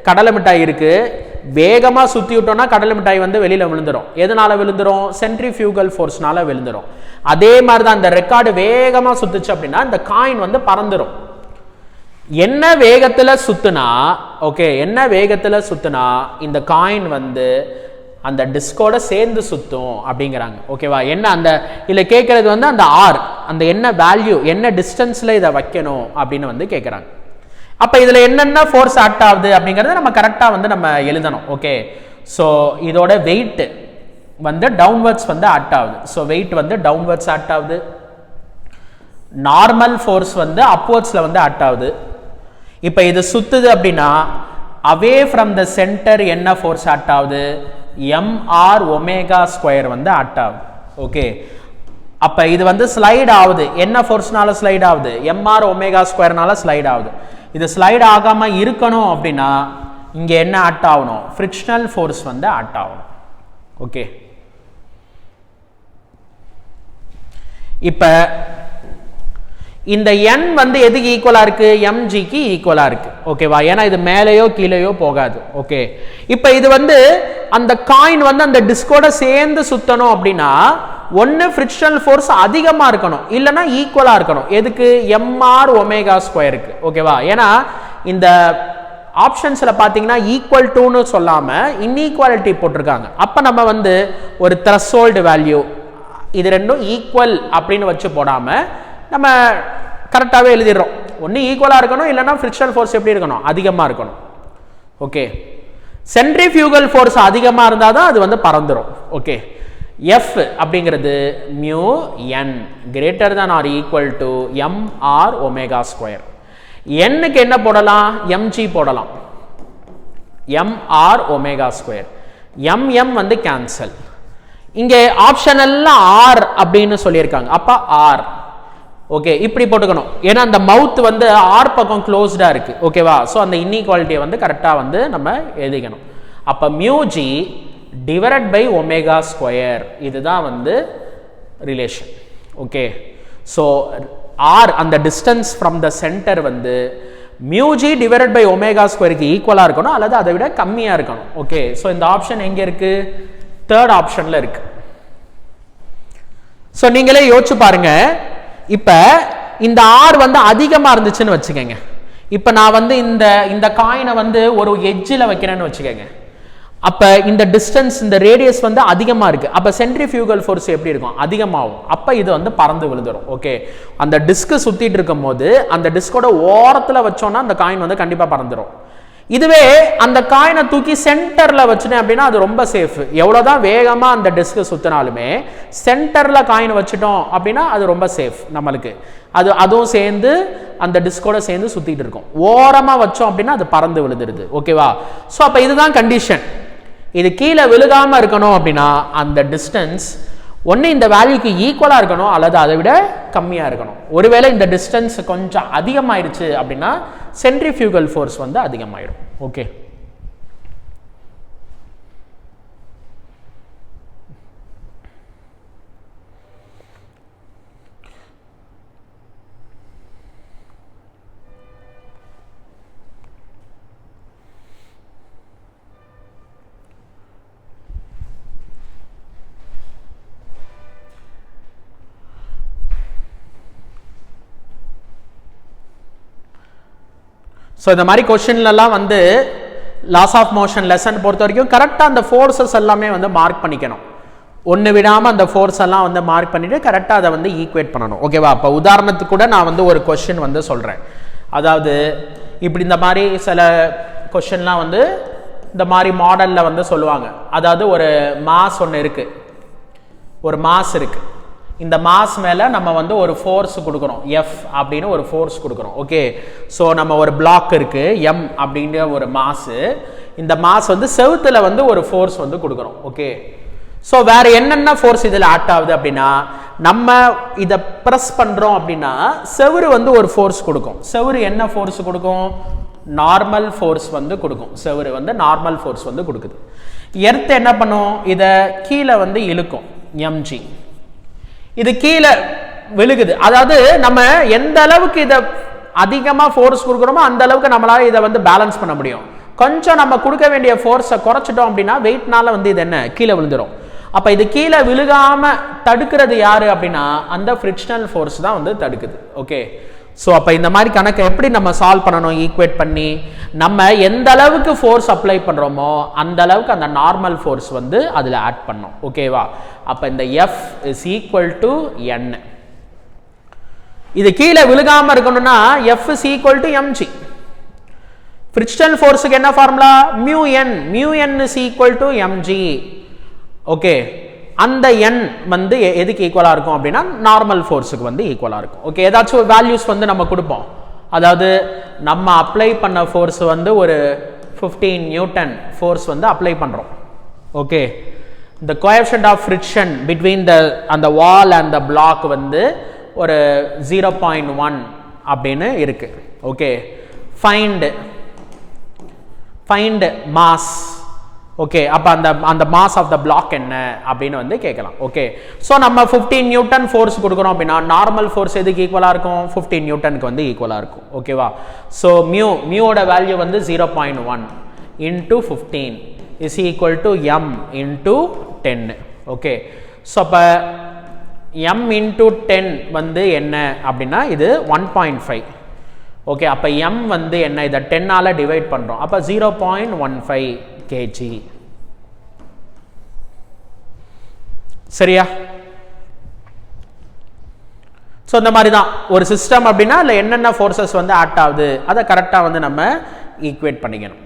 கடலை மிட்டாய் இருக்கு, வேகமா சுத்தி விட்டோம்னா கடலை மிட்டாய் வந்து வெளியில விழுந்துரும். எதனால விழுந்துரும்? சென்ட்ரிஃபியூகல் ஃபோர்ஸ்னால விழுந்துரும். அதே மாதிரி தான் இந்த ரெக்கார்டு வேகமா சுத்துச்சு அப்படின்னா இந்த காயின் வந்து பறந்துரும். என்ன வேகத்துல சுத்துனா, ஓகே, என்ன வேகத்துல சுத்துனா இந்த காயின் வந்து அந்த டிஸ்கோட சேர்ந்து சுத்தும் அப்படிங்கிறாங்க. ஓகேவா, என்ன அந்த இல்ல கேட்கறது வந்து அந்த ஆர், அந்த என்ன வேல்யூ, என்ன டிஸ்டன்ஸ்ல இதை வைக்கணும் அப்படின்னு வந்து கேட்கறாங்க. அப்ப இதுல என்னென்ன ஃபோர்ஸ் ஆக்ட் ஆகுது அப்படிங்கறத நம்ம கரெக்டா வந்து நம்ம எழுதணும். ஓகே, சோ இதோட வெயிட் வந்து டவுன்வர்ட்ஸ் வந்து ஆக்ட் ஆகுது. சோ வெயிட் வந்து டவுன்வர்ட்ஸ் ஆக்ட் ஆகுது. நார்மல் ஃபோர்ஸ் வந்து அப்வர்ட்ஸ்ல வந்து ஆக்ட் ஆகுது. இப்ப இது சுத்துது அப்படின்னா அவே ஃப்ரம் த சென்டர் என்ன ஃபோர்ஸ் ஆக்ட் ஆகுது? mr ஒமேகா ஸ்கொயர் வந்து ஆக்ட் ஆகுது. ஓகே, அப்ப இது வந்து ஸ்லைட் ஆகுது. என்ன ஃபோர்ஸ்னால ஸ்லைட் ஆகுது? mr ஒமேகா ஸ்கொயர்னால ஸ்லைட் ஆகுது. இது ஸ்லைட் ஆகாம இருக்கணும் அப்படின்னா இங்க என்ன ஆக்ட் ஆகணும்? ஃப்ரிக்ஷனல் ஃபோர்ஸ் வந்து ஆக்ட் ஆகணும். ஓகே, இப்ப இந்த n வந்து எதுக்கு ஈக்குவலா இருக்கு? mg க்கு ஈக்குவலா இருக்கு. ஓகேவா? ஏன்னா இது மேலேயோ கீழேயோ போகாது. ஓகே, இப்ப இது வந்து அந்த காயின் வந்து அந்த டிஸ்கோட சேர்ந்து சுத்தணும் அப்படின்னா ஒன்னு ஃப்ரிக்ஷனல் ஃபோர்ஸ் அதிகமா இருக்கணும், இல்லனா ஈக்குவலா இருக்கணும். எதுக்கு? mr ஒமேகா ஸ்கொயருக்கு. ஓகேவா? ஏன்னா இந்த ஆப்ஷன்ஸ்ல பாத்தீங்கன்னா ஈக்குவல் டுன்னு சொல்லாம இன்ஈக்குவாலிட்டி போட்டிருக்காங்க. அப்ப நம்ம வந்து ஒரு த்ரெஷோல்ட் வேல்யூ இது ரெண்டும் ஈக்குவல் அப்படின்னு வச்சு போடாம நம்ம கரெக்டாகவே எழுதிடுறோம். ஒன்று ஈக்குவலாக இருக்கணும், இல்லைனா ஃப்ரிக்ஷனல் ஃபோர்ஸ் எப்படி இருக்கணும்? அதிகமாக இருக்கணும். ஓகே, சென்ட்ரிஃபியூகல் ஃபோர்ஸ் அதிகமாக இருந்தால் தான் அது வந்து பறந்துடும். ஓகே, எஃப் அப்படிங்கிறது mu N greater than or equal to mr omega square. என்னுக்கு என்ன போடலாம்? mg போடலாம். mr omega square. mm வந்து கேன்சல். இங்கே ஆப்ஷனல்லாம் ஆர் அப்படின்னு சொல்லியிருக்காங்க. அப்ப ஆர். ஓகே, இப்படி போட்டுக்கணும். ஏன்னா அந்த மவுத் வந்து ஆர் பக்கம் க்ளோஸ்டா இருக்கு. ஓகேவா? ஸோ அந்த இன்இக்வாலிட்டியை வந்து கரெக்டாக வந்து நம்ம எழுதிக்கணும். அப்போ மியூஜி டிவைடட் பை ஒமேகா ஸ்கொயர், இதுதான் வந்து ரிலேஷன். ஓகே, ஸோ ஆர் அந்த டிஸ்டன்ஸ் ஃப்ரம் த சென்டர் வந்து மியூஜி டிவைடட் பை ஒமேகா ஸ்கொயருக்கு ஈக்குவலாக இருக்கணும் அல்லது அதை விட கம்மியாக இருக்கணும். ஓகே, ஸோ இந்த ஆப்ஷன் எங்கே இருக்கு? தேர்ட் ஆப்ஷன்ல இருக்கு. ஸோ நீங்களே யோசிச்சு பாருங்க. இப்ப இந்த ஆர் வந்து அதிகமா இருந்துச்சுன்னு வச்சுக்கோங்க. இப்ப நான் வந்து இந்த காயினை வந்து ஒரு எட்ஜில் வைக்கிறேன்னு வச்சுக்கோங்க. அப்ப இந்த டிஸ்டன்ஸ், இந்த ரேடியஸ் வந்து அதிகமா இருக்கு. அப்ப சென்ட்ரிஃபியூகல் ஃபோர்ஸ் எப்படி இருக்கும்? அதிகமாகும். அப்ப இது வந்து பறந்து விழுந்துடும். ஓகே, அந்த டிஸ்க் சுத்திட்டு இருக்கும் போது அந்த டிஸ்கோட ஓரத்துல வச்சோம்னா அந்த காயின் வந்து கண்டிப்பா பறந்துடும். இதுவே அந்த காயினை தூக்கி சென்டர்ல வச்சுட்டேன் அப்படின்னா அது ரொம்ப சேஃப். எவ்வளவுதான் வேகமா அந்த டிஸ்க் சுத்தினாலுமே சென்டர்ல காயின் வச்சுட்டோம் அப்படின்னா அது ரொம்ப சேஃப் நம்மளுக்கு. அதுவும் சேர்ந்து அந்த டிஸ்கோட சேர்ந்து சுத்திட்டு இருக்கும். ஓரமா வச்சோம் அப்படின்னா அது பறந்து விழுந்துருது. ஓகேவா? ஸோ அப்ப இதுதான் கண்டிஷன். இது கீழே விழுகாம இருக்கணும் அப்படின்னா அந்த டிஸ்டன்ஸ் ஒன்று இந்த வேல்யூக்கு ஈக்குவலாக இருக்கணும் அல்லது அதை விட கம்மியாக இருக்கணும். ஒருவேளை இந்த டிஸ்டன்ஸ் கொஞ்சம் அதிகமாயிருச்சு அப்படின்னா சென்ட்ரிஃபியூகல் ஃபோர்ஸ் வந்து அதிகமாயிடும். ஓகே, ஸோ இந்த மாதிரி கொஸ்டின்லாம் வந்து லாஸ் ஆஃப் மோஷன் லெசன் பொறுத்த வரைக்கும் கரெக்டாக அந்த ஃபோர்ஸஸ் எல்லாமே வந்து மார்க் பண்ணிக்கணும். ஒன்று விடாமல் அந்த ஃபோர்ஸ் எல்லாம் வந்து மார்க் பண்ணிட்டு கரெக்டாக அதை வந்து ஈக்குவேட் பண்ணணும். ஓகேவா? இப்போ உதாரணத்துக்கு கூட நான் வந்து ஒரு கொஸ்டின் வந்து சொல்கிறேன். அதாவது இப்படி இந்த மாதிரி சில கொஸ்டின்லாம் வந்து இந்த மாதிரி மாடலில் வந்து சொல்லுவாங்க. அதாவது ஒரு மாஸ் ஒன்று இருக்குது, ஒரு மாஸ் இருக்குது. இந்த மாஸ் மேலே நம்ம வந்து ஒரு ஃபோர்ஸ் கொடுக்குறோம், எஃப் அப்படின்னு ஒரு ஃபோர்ஸ் கொடுக்குறோம். ஓகே, ஸோ நம்ம ஒரு பிளாக் இருக்கு எம் அப்படின்ற ஒரு மாசு. இந்த மாஸ் வந்து செவுத்துல வந்து ஒரு ஃபோர்ஸ் வந்து கொடுக்குறோம். ஓகே, ஸோ வேற என்னென்ன ஃபோர்ஸ் இதில் ஆக்ட் ஆகுது அப்படின்னா, நம்ம இதை ப்ரெஸ் பண்ணுறோம் அப்படின்னா செவுரு வந்து ஒரு ஃபோர்ஸ் கொடுக்கும். செவுரு என்ன ஃபோர்ஸ் கொடுக்கும்? நார்மல் ஃபோர்ஸ் வந்து கொடுக்கும். செவுரு வந்து நார்மல் ஃபோர்ஸ் வந்து கொடுக்குது. எர்த் என்ன பண்ணும்? இதை கீழே வந்து இழுக்கும், எம்ஜி. இது கீழே விழுகுது. அதாவது நம்ம எந்த அளவுக்கு இதை அதிகமாக ஃபோர்ஸ் கொடுக்குறோமோ அந்த அளவுக்கு நம்மளால இதை வந்து பேலன்ஸ் பண்ண முடியும். கொஞ்சம் நம்ம கொடுக்க வேண்டிய ஃபோர்ஸை குறைச்சிட்டோம் அப்படின்னா வெயிட்னால வந்து இது என்ன கீழே விழுந்துடும். அப்போ இது கீழே விழுகாம தடுக்கிறது யாரு அப்படின்னா அந்த ஃப்ரிக்ஷனல் ஃபோர்ஸ் தான் வந்து தடுக்குது. ஓகே, ஸோ அப்போ இந்த மாதிரி கணக்கை எப்படி நம்ம சால்வ் பண்ணணும்? ஈக்குவேட் பண்ணி நம்ம எந்த அளவுக்கு ஃபோர்ஸ் அப்ளை பண்ணுறோமோ அந்த அளவுக்கு அந்த நார்மல் ஃபோர்ஸ் வந்து அதில் ஆட் பண்ணோம். ஓகேவா? அப்போ இந்த F is equal to N. இது கீழே விழுகாம இருக்கணும்னா F is equal to m g. Frictional ஃபோர்ஸுக்கு என்ன formula? Mu N. Mu N is equal to m g. Okay, அந்த என் வந்து எதுக்கு ஈக்குவலாக இருக்கும் அப்படின்னா நார்மல் ஃபோர்ஸுக்கு வந்து ஈக்குவலாக இருக்கும். ஓகே, ஏதாச்சும் வேல்யூஸ் வந்து நம்ம கொடுப்போம். அதாவது நம்ம அப்ளை பண்ண ஃபோர்ஸ் வந்து ஒரு 15 நியூட்டன் ஃபோர்ஸ் வந்து அப்ளை பண்ணுறோம். okay. The coefficient of friction between the wall and the block வந்து ஒரு 0.1 அப்படின்னு இருக்கு. okay. find mass. okay. அப்ப அந்த mass of the block என்ன அப்படின்னு வந்து கேட்கலாம். okay. so நம்ம 15 நியூட்டன் ஃபோர்ஸ் கொடுக்கிறோம் அப்படின்னா நார்மல் ஃபோர்ஸ் எதுக்கு ஈக்குவலா இருக்கும்? 15 நியூட்டனுக்கு வந்து ஈக்குவலா இருக்கும். ஓகேவா? so மியூவோட வேல்யூ வந்து 0.1 into 15 is equal to m into 10. okay. so அப்ப m into 10 வந்து என்ன அப்படின்னா இது 1.5. okay. அப்ப m வந்து என்ன? இத 10 ஆல டிவைட் பண்றோம். அப்ப 0.15 kg. சரியா? சோ இந்த மாதிரி தான் ஒரு சிஸ்டம் அப்படின்னா இல்ல என்னென்ன ஃபோர்சஸ் வந்து ஆக்ட் ஆகுது அதை கரெக்டா வந்து நம்ம ஈக்குவேட் பண்ணிக்கணும்.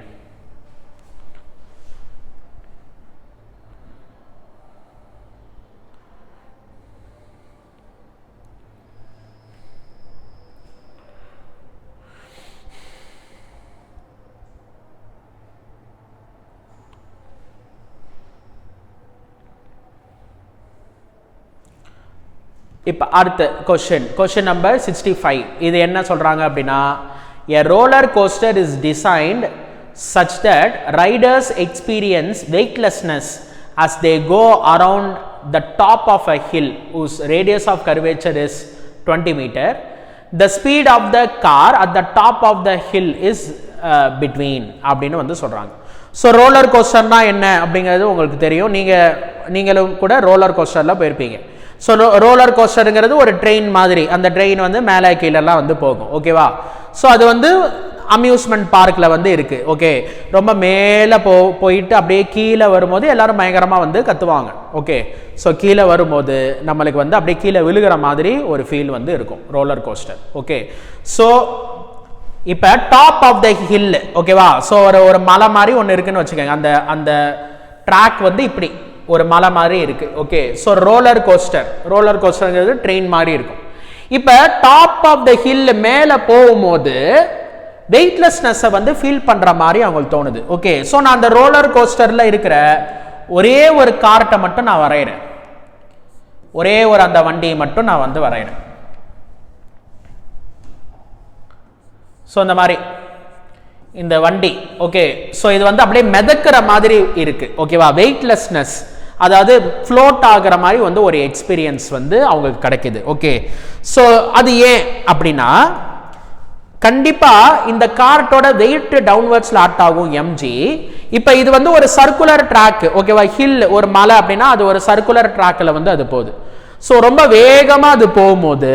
இப்ப அடுத்த question number 65. இது என்ன சொல்றாங்க அப்படின்னா a roller coaster is designed such that riders experience weightlessness as they go around the top of a hill whose radius of curvature is 20 meter. The speed of the car at the top of the hill is between அப்படின்னு வந்து சொல்றாங்க. So roller கோஸ்டர்னா என்ன அப்படிங்கிறது உங்களுக்கு தெரியும். நீங்களும் கூட roller கோஸ்டர்ல போயிருப்பீங்க. ஸோ ரோலர் கோஸ்டருங்கிறது ஒரு ட்ரெயின் மாதிரி. அந்த ட்ரெயின் வந்து மேலே கீழெல்லாம் வந்து போகும். ஓகேவா? ஸோ அது வந்து அம்யூஸ்மெண்ட் பார்க்கில் வந்து இருக்கு. ஓகே, ரொம்ப மேலே போயிட்டு அப்படியே கீழே வரும்போது எல்லாரும் பயங்கரமாக வந்து கத்துவாங்க. ஓகே, ஸோ கீழே வரும்போது நம்மளுக்கு வந்து அப்படியே கீழே விழுகிற மாதிரி ஒரு ஃபீல் வந்து இருக்கும் ரோலர் கோஸ்டர். ஓகே, ஸோ இப்போ டாப் ஆஃப் த ஹில். ஓகேவா? ஸோ ஒரு மலை மாதிரி ஒன்று இருக்குன்னு வச்சுக்கோங்க. அந்த ட்ராக் வந்து இப்படி ஒரு மலை மாதிரி இருக்கு. ஓகே, ஸோ ரோலர் கோஸ்டர்ங்கிறது ட்ரெயின் மாதிரி இருக்கும். இப்போ டாப் ஆஃப் த ஹில் மேலே போகும்போது வெயிட்லெஸ்னஸை வந்து ஃபீல் பண்ற மாதிரி அவங்களுக்கு தோணுது. ஓகே, ஸோ நான் அந்த ரோலர் கோஸ்டர்ல இருக்கிற ஒரே ஒரு கார்ட்டை மட்டும் நான் வரைகிறேன். ஒரே ஒரு அந்த வண்டியை மட்டும் நான் வந்து வரைகிறேன். ஸோ இந்த மாதிரி இந்த வண்டி. ஓகே, ஸோ இது வந்து அப்படியே மிதக்கிற மாதிரி இருக்கு. ஓகேவா? வெயிட்லெஸ்னஸ், அதாவது ஃப்ளோட் ஆகிற மாதிரி வந்து ஒரு எக்ஸ்பீரியன்ஸ் வந்து அவங்களுக்கு கிடைக்குது. ஓகே, ஸோ அது ஏன் அப்படின்னா கண்டிப்பா இந்த கார்ட்டோட வெயிட் டவுன்வர்ட்ஸ்ல ஆக்ட் ஆகும் mg. இப்போ இது வந்து ஒரு சர்க்குலர் ட்ராக். ஓகேவா? ஹில் ஒரு மலை அப்படின்னா அது ஒரு சர்க்குலர் ட்ராக்ல வந்து அது போகுது. ஸோ ரொம்ப வேகமா அது போகும்போது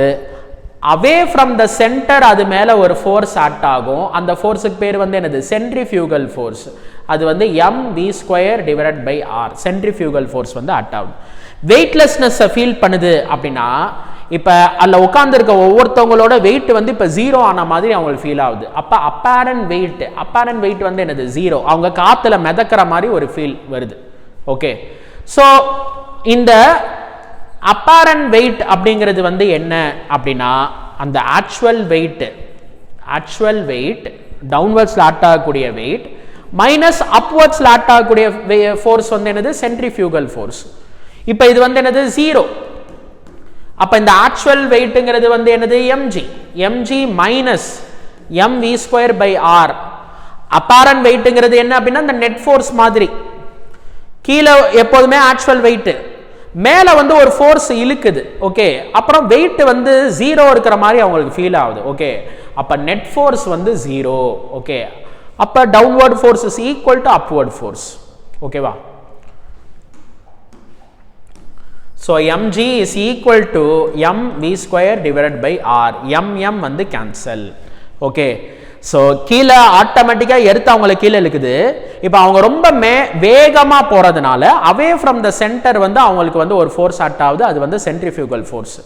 அவே ஃப்ரம் த சென்டர் அது மேல ஒரு ஃபோர்ஸ் ஆக்ட் ஆகும். அந்த ஃபோர்ஸுக்கு பேர் வந்து என்னது? Centrifugal force. அது வந்து mv² divided by r. Centrifugal force வந்து ஆக்ட் ஆகும். வெயிட்லெஸ்னஸ் ஃபீல் பண்ணுது அப்படின்னா இப்போ அதில் உட்காந்துருக்க ஒவ்வொருத்தவங்களோட வெயிட் வந்து இப்போ 0 ஆன மாதிரி அவங்களுக்கு ஃபீல் ஆகுது. அப்போ அப்பேரண்ட் வெயிட் வந்து என்னது? 0. அவங்க காத்துல மிதக்கிற மாதிரி ஒரு ஃபீல் வருது. ஓகே, ஸோ இந்த அப்பேரண்ட் வெயிட் அப்படிங்கிறது வந்து என்ன அப்படின்னா அந்த ஆக்சுவல் வெயிட் டவுன்வர்ட்ஸ்ல ஆக்ட் ஆகக்கூடிய வெயிட் மைனஸ் அப்வர்ட்ஸ்ல ஆக்ட் ஆகக்கூடிய ஃபோர்ஸ் வந்து என்னது? Centrifugal force. இப்போ இது வந்து என்னது? 0. அப்ப இந்த ஆக்சுவல் வெயிட்ங்கிறது வந்து என்னது? mg minus mv² by r. Apparent வெயிட்ங்கிறது என்ன அப்படின்னா இந்த நெட் ஃபோர்ஸ் மாதிரி. கீழே எப்போதுமே ஆக்சுவல் வெயிட், மேல வந்து ஒரு ஃபோர்ஸ் இழுக்குது. ஓகே, அப்புறம் வெயிட் வந்து 0 இருக்கிற மாதிரி அவங்களுக்கு ஃபீல் ஆகுது. ஓகே, அப்ப நெட் ஃபோர்ஸ் வந்து 0. ஓகே, அப்ப downward force is equal to upward force. ஓகேவா? So mg is equal to mv² divided by r. mm வந்து கேன்சல். ஓகே, ஸோ கீழே ஆட்டோமேட்டிக்கா எடுத்து அவங்களுக்கு கீழே இருக்குது. இப்போ அவங்க ரொம்ப வேகமா போறதுனால அவே ஃப்ரம் த சென்டர் வந்து அவங்களுக்கு வந்து ஒரு ஃபோர்ஸ் ஆக்ட் ஆகுது. அது வந்து சென்ட்ரிஃபியூகல் ஃபோர்ஸ்.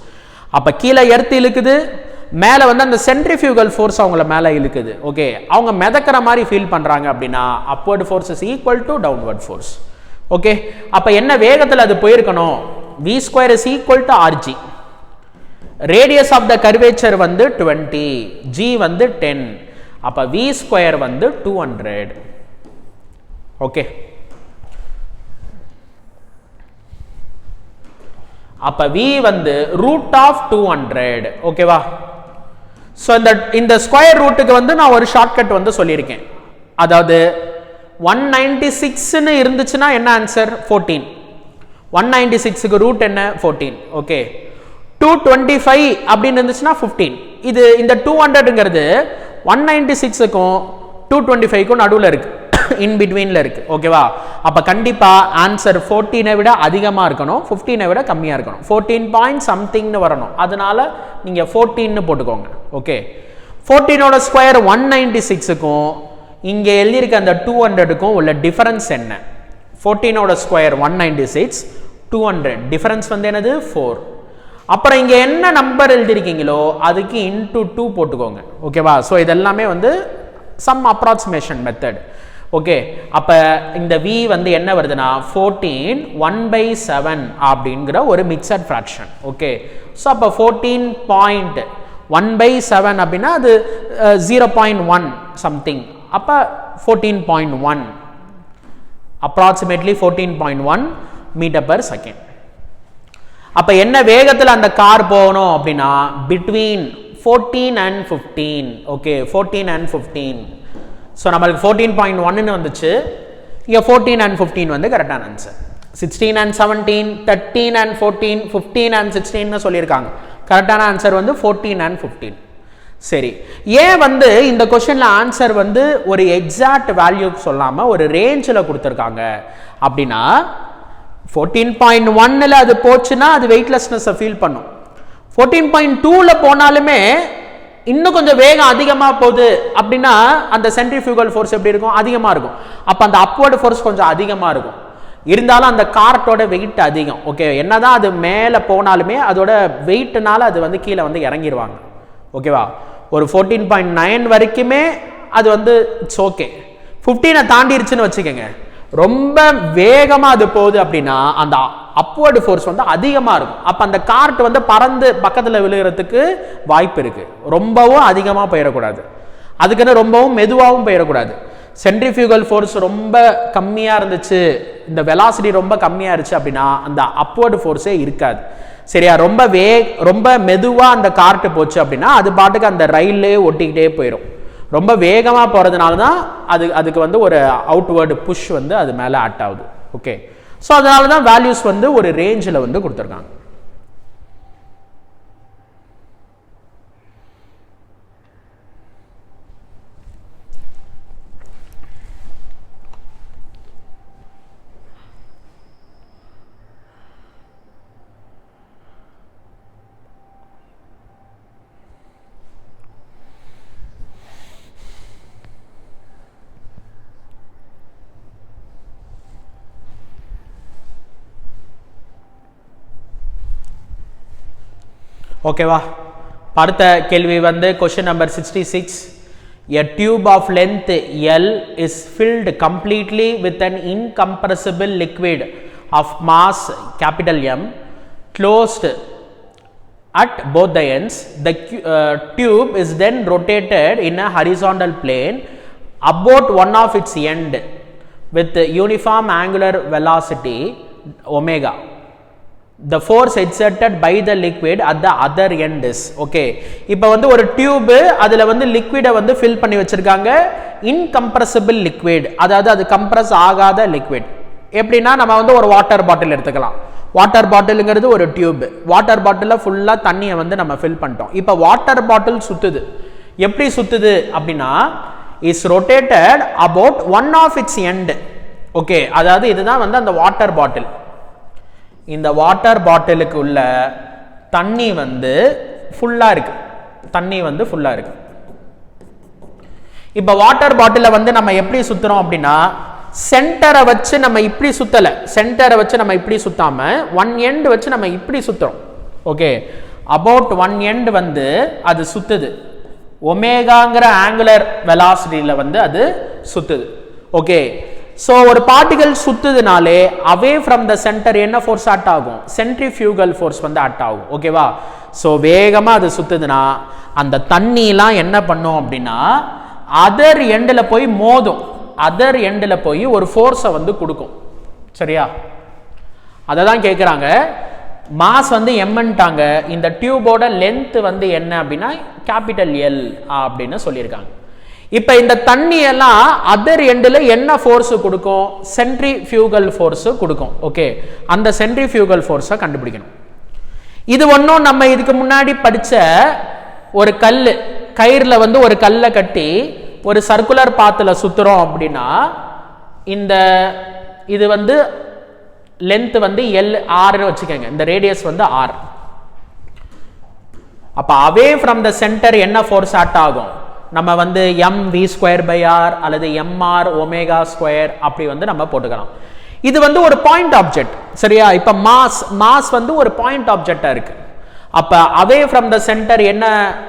அப்ப கீழே எடுத்து இழுக்குது, மேல வந்து அந்த சென்ட்ரிஃபியூகல் ஃபோர்ஸ் அவங்கள மேல இழுக்குது. ஓகே, அவங்க மிதக்கிற மாதிரி ஃபீல் பண்றாங்க அப்படின்னா upward force is equal to downward force. Okay, அப்ப என்ன வேகத்தில் அது போயிருக்கணும்? v² is equal to rg. radius of the curvature வந்து 20, g வந்து 10. அப்ப v² வந்து 200. ஓகே, அப்ப v வந்து ரூட் ஆஃப் 200. ஓகேவா? ஸோ இந்த ஸ்கொயர் ரூட்டுக்கு வந்து நான் ஒரு ஷார்ட்கட் வந்து சொல்லியிருக்கேன். அதாவது 196ன்னு இருந்துச்சுன்னா என்ன ஆன்சர்? 14. 196க்கு ரூட் என்ன? 14. ஓகே. 225 அப்படின்னு இருந்துச்சுன்னா 15. இது இந்த 200ங்கிறது 196க்கும் 225க்கும் நடுவில் இருக்கு, இன் பிட்வீன்ல இருக்கு. ஓகேவா? அப்ப கண்டிப்பா ஆன்சர் 14 விட அதிகமா இருக்கணும், 15 விட கம்மியா இருக்கணும். 14 பாயிண்ட் சம்திங்னு வரணும். அதனால நீங்க 14ன்னு போட்டுக்கோங்க. ஓகே. 14ஓட ஸ்கொயர் 196க்கும் இங்க எழுதியிருக்க அந்த 200க்கும் உள்ள டிஃபரன்ஸ் என்ன? 14ஓட ஸ்கொயர் 196, 200 டிஃபரன்ஸ் வந்து என்னது? 4. அப்புறம் இங்க என்ன நம்பர் எழுதிருக்கீங்களோ அதுக்கு இன்டு 2 போட்டுக்கோங்க. ஓகேவா? ஸோ இதெல்லாமே வந்து சம் அப்ராக்சிமேஷன் மெத்தட். ஓகே. அப்ப இந்த v வந்து என்ன வருதுன்னா 14 1/7 அப்படிங்கிற ஒரு மிக்சட் ஃபிராக்ஷன். ஓகே. ஸோ அப்ப 14.1/7 அப்படின்னா அது 0.1 சம்திங். அப்ப 14.1 approximately 14.1 மீட்டர் per செகண்ட். அப்ப என்ன வேகத்தில் அந்த கார் போகணும் அப்படின்னா between 14 and 15. Okay. 14 and 15. So நம்மளுக்கு 14.1 வந்துச்சு. இங்கே 14 and 15 வந்து கரெக்டான ஆன்சர். 16 and 17, 13 and 14, 15 and 16 சொல்லியிருக்காங்க. கரெக்டான ஆன்சர் வந்து 14 and 15. சரி, ஏன் வந்து இந்த கொஸ்டின்ல ஆன்சர் வந்து ஒரு எக்ஸாக்ட் வேல்யூ சொல்லாம ஒரு ரேஞ்சில் கொடுத்துருக்காங்க அப்படின்னா 14.1ல அது போச்சுன்னா அது வெயிட்லெஸ்னஸ் ஃபீல் பண்ணும். 14.2ல போனாலுமே இன்னும் கொஞ்சம் வேகம் அதிகமா போகுது அப்படின்னா அந்த சென்ட்ரிஃபியூகல் ஃபோர்ஸ் எப்படி இருக்கும்? அதிகமா இருக்கும். அப்ப அந்த அப்வர்ட் ஃபோர்ஸ் கொஞ்சம் அதிகமா இருக்கும். இருந்தாலும் அந்த கார்ட்டோட வெயிட் அதிகம். ஓகே. என்னதான் அது மேலே போனாலுமே அதோட வெயிட்னால அது வந்து கீழே வந்து இறங்கிடுவாங்க. ஓகேவா? ஒரு 14.9 வரைக்குமே அது வந்து இட்ஸ் ஓகே. 15 தாண்டிருச்சுன்னு வச்சுக்கோங்க, ரொம்ப வேகமா அது போகுது அப்படின்னா அந்த அப்வர்டு ஃபோர்ஸ் வந்து அதிகமா இருக்கும். அப்ப அந்த கார்ட் வந்து பறந்து பக்கத்துல விழுகிறதுக்கு வாய்ப்பு இருக்கு. ரொம்பவும் அதிகமா போயிடக்கூடாது, அதுக்குன்னு ரொம்பவும் மெதுவாகவும் போயிடக்கூடாது. சென்ட்ரிஃபியூகல் ஃபோர்ஸ் ரொம்ப கம்மியா இருந்துச்சு, இந்த வெலாசிட்டி ரொம்ப கம்மியா இருந்துச்சு அப்படின்னா அந்த அப்வர்டு ஃபோர்ஸே இருக்காது. சரியா? ரொம்ப மெதுவா அந்த கார்ட்டு போச்சு அப்படின்னா அது பாட்டுக்கு அந்த ரயிலே ஒட்டிக்கிட்டே போயிடும். ரொம்ப வேகமா போறதுனால தான் அதுக்கு வந்து ஒரு அவுட்வர்டு புஷ் வந்து அது மேல ஆட் ஆகுது. ஓகே. ஸோ அதனால தான் வேல்யூஸ் வந்து ஒரு ரேஞ்சில் வந்து கொடுத்துருக்காங்க. ஓகேவா? அடுத்த கேள்வி வந்து question number 66. A tube of length L is filled completely with an incompressible liquid of mass capital M closed at both the ends. The tube is then rotated in a horizontal plane about one of its end with uniform angular velocity omega. The force exerted by the liquid at the other end is. Okay. இப்போ வந்து ஒரு tube, அதுல வந்து லிக்விடை வந்து fill பண்ணி வச்சிருக்காங்க. இன்கம்ப்ரசிபிள் liquid, அதாவது அது கம்ப்ரஸ் ஆகாத லிக்விட். எப்படின்னா நம்ம வந்து ஒரு வாட்டர் பாட்டில் எடுத்துக்கலாம். வாட்டர் பாட்டிலுங்கிறது ஒரு டியூப். வாட்டர் பாட்டிலில் ஃபுல்லாக தண்ணியை வந்து நம்ம ஃபில் பண்ணிட்டோம். இப்போ வாட்டர் பாட்டில் சுத்துது. எப்படி சுத்துது அப்படின்னா is rotated about one of its end. Okay. அதாவது இதுதான் வந்து அந்த வாட்டர் பாட்டில். இந்த வாட்டர் பாட்டிலுக்கு உள்ள தண்ணி வந்து ஃபுல்லா இருக்கு. தண்ணி வந்து ஃபுல்லா இருக்கு. இப்ப வாட்டர் பாட்டில வந்து நம்ம எப்படி சுத்துறோம் அப்படின்னா சென்டரை வச்சு நம்ம இப்படி சுத்தல, சென்டரை வச்சு நம்ம இப்படி சுத்தாம ஒன் எண்ட் வச்சு நம்ம இப்படி சுத்துறோம். ஓகே. அபவுட் ஒன் எண்ட் வந்து அது சுத்துது. ஒமேகாங்கிற ஆங்குலர் வெலாசிட்டியில வந்து அது சுத்துது. ஓகே. ஸோ ஒரு பார்ட்டிகல் சுத்துதுனாலே அவே ஃப்ரம் த சென்டர் என்ன ஃபோர்ஸ் ஆட் ஆகும்? சென்ட்ரிஃபியூகல் ஃபோர்ஸ் வந்து ஆட் ஆகும். ஓகேவா? ஸோ வேகமாக அது சுத்துதுன்னா அந்த தண்ணிலாம் என்ன பண்ணும் அப்படின்னா அதர் எண்டில் போய் மோதும். அதர் எண்டில் போய் ஒரு ஃபோர்ஸை வந்து கொடுக்கும். சரியா? அதை தான் கேட்குறாங்க. மாஸ் வந்து எம்ன்ட்டாங்க, இந்த டியூபோட லென்த் வந்து என்ன அப்படின்னா கேபிட்டல் எல் அப்படின்னு சொல்லியிருக்காங்க. இப்போ இந்த தண்ணி எல்லாம் அதர் எண்டில் என்ன ஃபோர்ஸ் கொடுக்கும்? சென்ட்ரிஃபியூகல் ஃபோர்ஸ் கொடுக்கும். ஓகே, அந்த சென்ட்ரிஃபியூகல் ஃபோர்ஸை கண்டுபிடிக்கணும். இது ஒன்றும் நம்ம இதுக்கு முன்னாடி படித்த ஒரு கல், கயிறில் வந்து ஒரு கல்லை கட்டி ஒரு சர்க்குலர் பாத்தில் சுற்றுறோம் அப்படின்னா இந்த இது வந்து லென்த் வந்து எல் ஆர் வச்சுக்கோங்க, இந்த ரேடியஸ் வந்து ஆர். அப்போ அவே ஃப்ரம் த சென்டர் என்ன ஃபோர்ஸ் ஆக்ட் ஆகும்? நம்ம வந்து m v square by r அல்லது எம்ஆர் ஒமேகா ஸ்கொயர் அப்படி வந்து நம்ம போட்டுக்கலாம். இது வந்து ஒரு பாயிண்ட் ஆப்ஜெக்ட், சரியா? இப்போ மாஸ் வந்து ஒரு பாயிண்ட் ஆப்ஜெக்டா இருக்கு. அப்போ அவே ஃப்ரம் த சென்டர் என்ன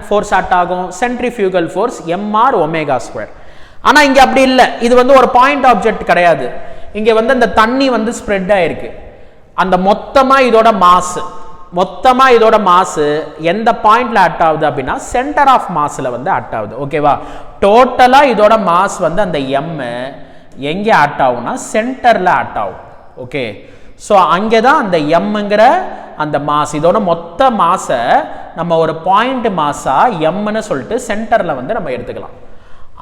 ஃபோர்ஸ் ஆக்ட் ஆகும்? Centrifugal force MR omega square. ஆனால் இங்கே அப்படி இல்லை, இது வந்து ஒரு பாயிண்ட் ஆப்ஜெக்ட் கிடையாது. இங்கே வந்து அந்த தண்ணி வந்து ஸ்ப்ரெட் ஆயிருக்கு. அந்த மொத்தமாக இதோட மாசு எந்த பாயிண்ட்ல ஆக்ட் ஆகுது அப்படின்னா சென்டர் ஆஃப் மாஸ்ல வந்து ஆக்ட் ஆகுது. ஓகேவா? டோட்டலா இதோட மாஸ் வந்து அந்த எம் எங்கே ஆக்ட் ஆகும்னா சென்டர்ல ஆக்ட் ஆகும். ஓகே, ஸோ அங்கே தான் அந்த எம்ங்கிற அந்த மாஸ், இதோட மொத்த மாசை நம்ம ஒரு பாயிண்ட் மாசா எம்னு சொல்லிட்டு சென்டர்ல வந்து நம்ம எடுத்துக்கலாம்.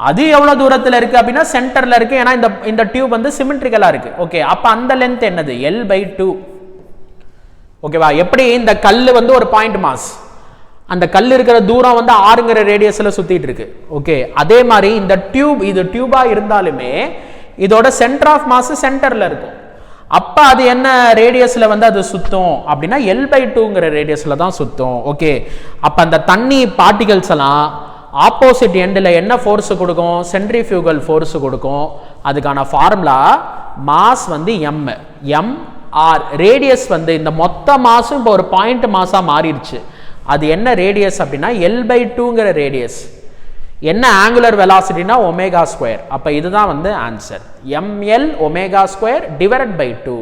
அது எவ்வளவு தூரத்தில் இருக்கு அப்படின்னா சென்டர்ல இருக்கு. ஏன்னா இந்த டியூப் வந்து சிமெட்ரிக்கலா இருக்கு. ஓகே, அப்ப அந்த லென்த் என்னது? L/2. ஓகேவா? எப்படி இந்த கல் வந்து ஒரு பாயிண்ட் மாஸ், அந்த கல் இருக்கிற தூரம் வந்து ஆறுங்கிற ரேடியஸ்ல சுத்திட்டு இருக்கு. ஓகே, அதே மாதிரி இந்த டியூப், இது டியூபா இருந்தாலுமே இதோட சென்டர் ஆஃப் மாஸ் சென்டர்ல இருக்கும். அப்ப அது என்ன ரேடியஸ்ல வந்து அது சுத்தும் அப்படின்னா L/2ங்கிற ரேடியஸ்ல தான் சுத்தும். ஓகே, அப்ப அந்த தண்ணி பார்ட்டிகல்ஸ் எல்லாம் ஆப்போசிட் எண்டில் என்ன ஃபோர்ஸ் கொடுக்கும்? சென்ட்ரிஃபியூகல் ஃபோர்ஸ் கொடுக்கும். அதுக்கான ஃபார்முலா மாஸ் வந்து எம் ஆர், ரேடியஸ் வந்து இந்த மொத்த மாசும் இப்போ ஒரு பாயிண்ட் மாசா மாறிடுச்சு. அது என்ன ரேடியஸ் அப்படின்னா L/2ங்கிற ரேடியஸ். என்ன ஆங்குலர் வெலாசிட்டினா ஒமேகா ஸ்கொயர். அப்போ இதுதான் வந்து answer, ml omega square divided by 2.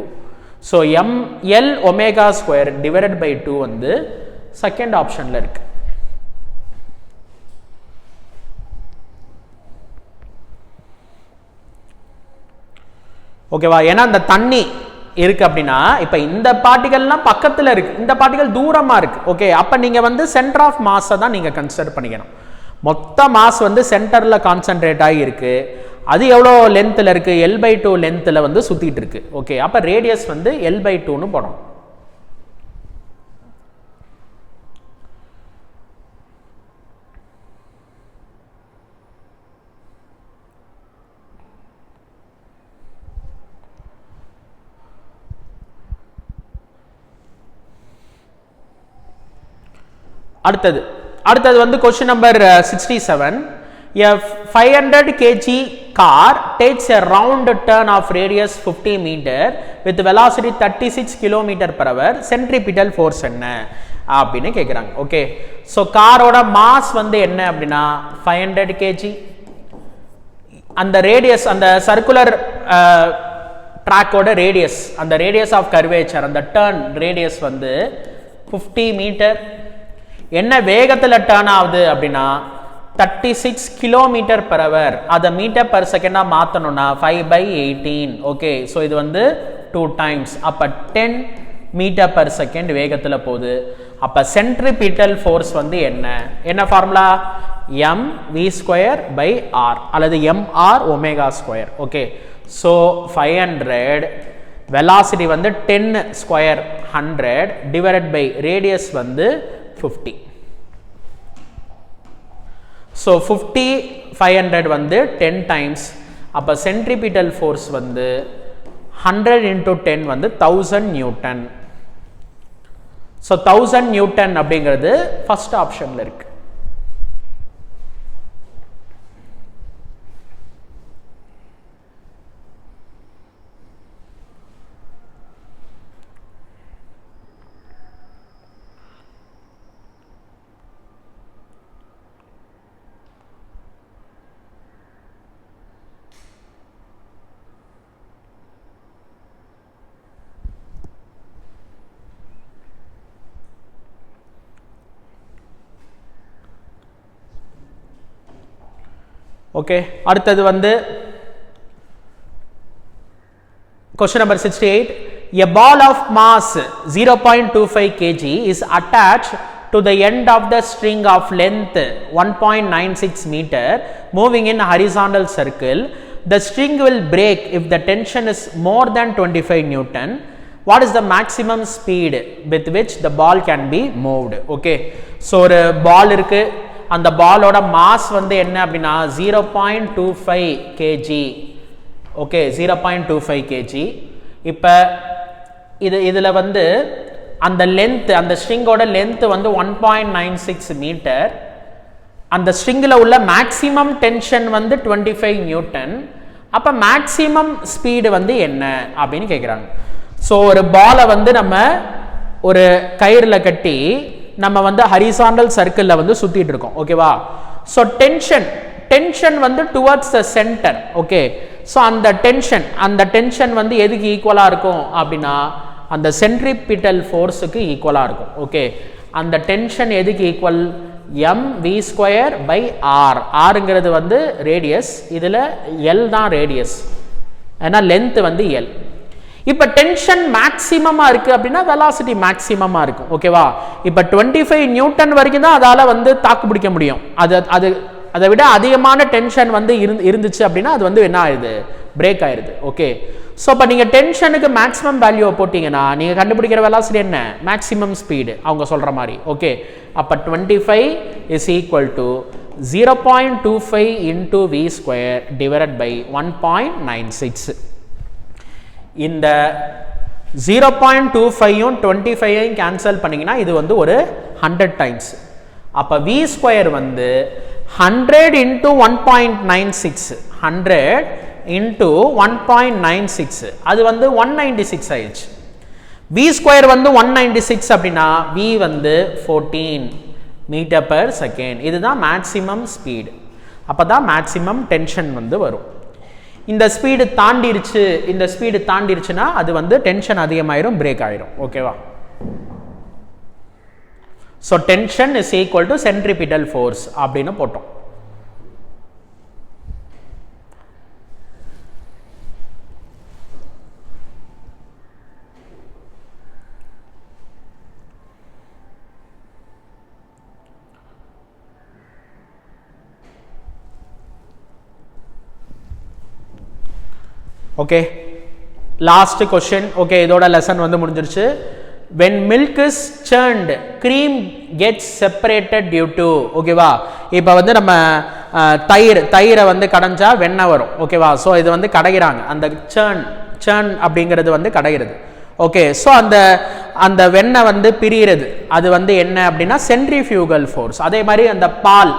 ஸோ ml omega square divided by 2 வந்து செகண்ட் ஆப்ஷன்ல இருக்கு. ஓகேவா? ஏன்னா அந்த தண்ணி இருக்கு அப்படின்னா இப்ப இந்த பார்ட்டிகல்லாம் பக்கத்துல இருக்கு, இந்த பார்ட்டிகல் தூரமா இருக்கு. ஓகே, அப்ப நீங்க வந்து சென்டர் ஆஃப் மாஸை தான் நீங்க கன்சிடர் பண்ணிக்கணும். மொத்த மாஸ் வந்து சென்டர்ல கான்சென்ட்ரேட் ஆகி இருக்கு. அது எவ்வளோ லென்த்ல இருக்கு? L/2 லென்த்ல வந்து சுத்திட்டு இருக்கு. ஓகே, அப்ப ரேடியஸ் வந்து L/2ன்னு போடணும். அடுத்தது வந்து question number 67. A 500 kg car takes a round turn of radius 50 meter with velocity 36 km/h. Centripetal force என்ன அப்படின்னு கேக்குறாங்க. ஓகே, சோ காரோட மாஸ் வந்து என்ன அப்படின்னா 500 kg. அந்த ரேடியஸ், அந்த சர்க்குலர் ட்ராக்கோட ரேடியஸ், அந்த ரேடியஸ் ஆஃப் கர்வேச்சர், அந்த டர்ன் ரேடியஸ் வந்து 50 மீட்டர். என்ன வேகத்தில் டர்ன் ஆகுது அப்படின்னா 36 km/h. அதை மீட்டர் பர் செகண்டா மாற்றணும்னா 5/18. ஓகே, ஸோ இது வந்து 2 times. அப்போ 10 மீட்டர் பர் செகண்ட் வேகத்தில் போகுது. அப்போ சென்ட்ரிபிட்டல் ஃபோர்ஸ் வந்து என்ன ஃபார்முலா? mv²/r அல்லது mr omega square. Okay, so 500 velocity வந்து 10 ஸ்கொயர் 100 டிவைடட் பை ரேடியஸ் வந்து 50. ஸோ 50 500 வந்து 10 டைம்ஸ். அப்போ சென்ட்ரிபிட்டல் ஃபோர்ஸ் வந்து 100 × 10 வந்து 1000 நியூட்டன். ஸோ 1000 நியூட்டன் அப்படிங்கிறது ஃபர்ஸ்ட் ஆப்ஷன்ல இருக்கு. ஓகே, அடுத்தது வந்து question number 68. a ball of mass 0.25 kg is attached to the end of the string of length 1.96 meter moving in a horizontal circle. The string will break if the tension is more than 25 Newton. What is the maximum speed with which the ball can be moved? Okay, so ஒரு ball இருக்கு, அந்த பாலோட mass வந்து என்ன அப்படின்னா 0.25 kg. Okay, 0.25 kg. இப்போ இதில் வந்து அந்த லென்த், அந்த ஸ்ட்ரிங்கோட லென்த் வந்து 1.96 மீட்டர். அந்த ஸ்ட்ரிங்கில் உள்ள மேக்ஸிமம் டென்ஷன் வந்து 25 நியூட்டன். அப்போ மேக்ஸிமம் ஸ்பீடு வந்து என்ன அப்படின்னு கேட்குறாங்க. ஸோ ஒரு பாலை வந்து நம்ம ஒரு கயிறில் கட்டி நம்ம வந்து ஹரிசாண்டல் சர்க்கிளில் வந்து சுற்றிட்டு இருக்கோம். ஓகேவா? ஸோ டென்ஷன் வந்து towards the centre. Okay, so அந்த டென்ஷன் வந்து எதுக்கு ஈக்குவலாக இருக்கும் அப்படின்னா அந்த சென்ட்ரிபிட்டல் ஃபோர்ஸுக்கு ஈக்குவலாக இருக்கும். ஓகே, அந்த டென்ஷன் எதுக்கு ஈக்குவல்? mv²/r. ஆருங்கிறது வந்து ரேடியஸ், இதில் எல் தான் ரேடியஸ், ஏன்னா லென்த் வந்து எல். இப்போ டென்ஷன் மேக்ஸிமமாக இருக்குது அப்படின்னா வெலாசிட்டி மேக்ஸிமமாக இருக்கும். ஓகேவா? இப்போ 25 நியூட்டன் வரைக்கும் தான் அதால் வந்து தாக்கு பிடிக்க முடியும். அதை விட அதிகமான டென்ஷன் வந்து இருந்துச்சு அப்படின்னா அது வந்து என்ன ஆயிடுது? பிரேக் ஆயிடுது. ஓகே, ஸோ இப்போ நீங்கள் டென்ஷனுக்கு மேக்ஸிமம் வேல்யூவை போட்டிங்கன்னா நீங்கள் கண்டுபிடிக்கிற வெலாசிட்டி என்ன? மேக்ஸிமம் ஸ்பீடு அவங்க சொல்கிற மாதிரி. ஓகே, அப்போ 25 is equal to 0.25 into v² divided by 1.96. இந்த 0.25யும் 25ஐயும் கேன்சல் பண்ணிங்கன்னா இது வந்து ஒரு 100 டைம்ஸ். அப்போ v² வந்து 100 இன்டூ 1.96, 100 இன்டூ 1.96, அது வந்து 196 ஆயிடுச்சு. v² வந்து 196 அப்படின்னா v வந்து 14 மீட்டர் பர் செகண்ட். இதுதான் மேக்ஸிமம் ஸ்பீடு. அப்போ தான் மேக்ஸிமம் டென்ஷன் வந்து வரும். இந்த ஸ்பீடு தாண்டிருச்சுன்னா அது வந்து டென்ஷன் அதிகமாயிரும், பிரேக் ஆயிரும். ஓகேவா? So tension is equal to centripetal force அப்படின்னு போட்டோம். Okay, last question. ஓகே, இதோட லெசன் வந்து முடிஞ்சிருச்சு. when milk is churned cream gets separated due to. ஓகேவா? இப்போ வந்து நம்ம தயிரை வந்து கடைஞ்சா வெண்ணெய் வரும். ஓகேவா? ஸோ இது வந்து கடைகிறாங்க, அந்த churn அப்படிங்கிறது வந்து கடைகிறது. ஓகே, ஸோ அந்த வெண்ணெய் வந்து பிரிகிறது, அது வந்து என்ன அப்படின்னா சென்ட்ரிஃபியூகல் ஃபோர்ஸ். அதே மாதிரி அந்த பால்,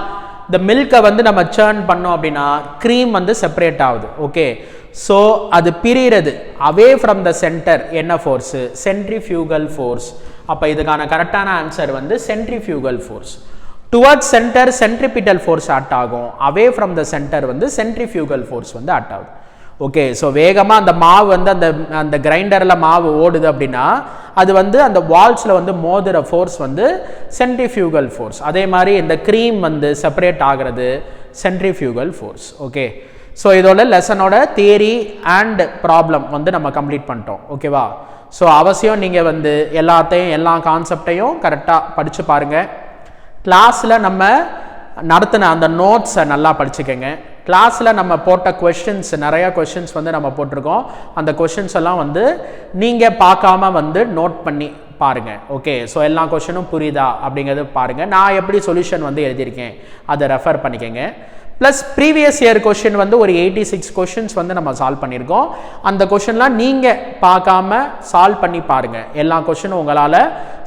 இந்த மில்கை வந்து நம்ம churn பண்ணோம் அப்படின்னா க்ரீம் வந்து செப்பரேட் ஆகுது. ஓகே, ஸோ அது பிரிகிறது அவே ஃப்ரம் த சென்டர். என்ன ஃபோர்ஸு? Centrifugal force. அப்போ இதுக்கான கரெக்டான ஆன்சர் வந்து centrifugal force. Towards centre centripetal force act ஆகும், அவே ஃப்ரம் த சென்டர் வந்து சென்ட்ரிஃபியூகல் ஃபோர்ஸ் வந்து ஆக்ட் ஆகுது. ஓகே, ஸோ வேகமாக அந்த மாவு வந்து அந்த கிரைண்டரில் மாவு ஓடுது அப்படின்னா அது வந்து அந்த வால்ஸில் வந்து மோதுற ஃபோர்ஸ் வந்து சென்ட்ரிஃபியூகல் ஃபோர்ஸ். அதே மாதிரி இந்த க்ரீம் வந்து செப்பரேட் ஆகிறது சென்ட்ரிஃபியூகல் ஃபோர்ஸ். ஓகே, ஸோ இதோட லெசனோட தியரி அண்ட் ப்ராப்ளம் வந்து நம்ம கம்ப்ளீட் பண்ணிட்டோம். ஓகேவா? ஸோ அவசியம் நீங்கள் வந்து எல்லா கான்செப்டையும் கரெக்டாக படித்து பாருங்கள். கிளாஸில் நம்ம நடத்தின அந்த நோட்ஸை நல்லா படிச்சுக்கோங்க. கிளாஸில் நம்ம போட்ட கொஷின்ஸ், நிறையா கொஷின்ஸ் வந்து நம்ம போட்டிருக்கோம். அந்த கொஷின்ஸ் எல்லாம் வந்து நீங்கள் பார்க்காம வந்து நோட் பண்ணி பாருங்கள். ஓகே, ஸோ எல்லா கொஷினும் புரியுதா அப்படிங்கிறது பாருங்கள். நான் எப்படி சொல்யூஷன் வந்து எழுதியிருக்கேன் அதை ரெஃபர் பண்ணிக்கோங்க. ப்ளஸ் ப்ரீவியஸ் இயர் கொஷின் வந்து ஒரு 86 கொஷின்ஸ் வந்து நம்ம சால்வ் பண்ணியிருக்கோம். அந்த கொஷின்லாம் நீங்கள் பார்க்காம சால்வ் பண்ணி பாருங்கள். எல்லா கொஷினும் உங்களால்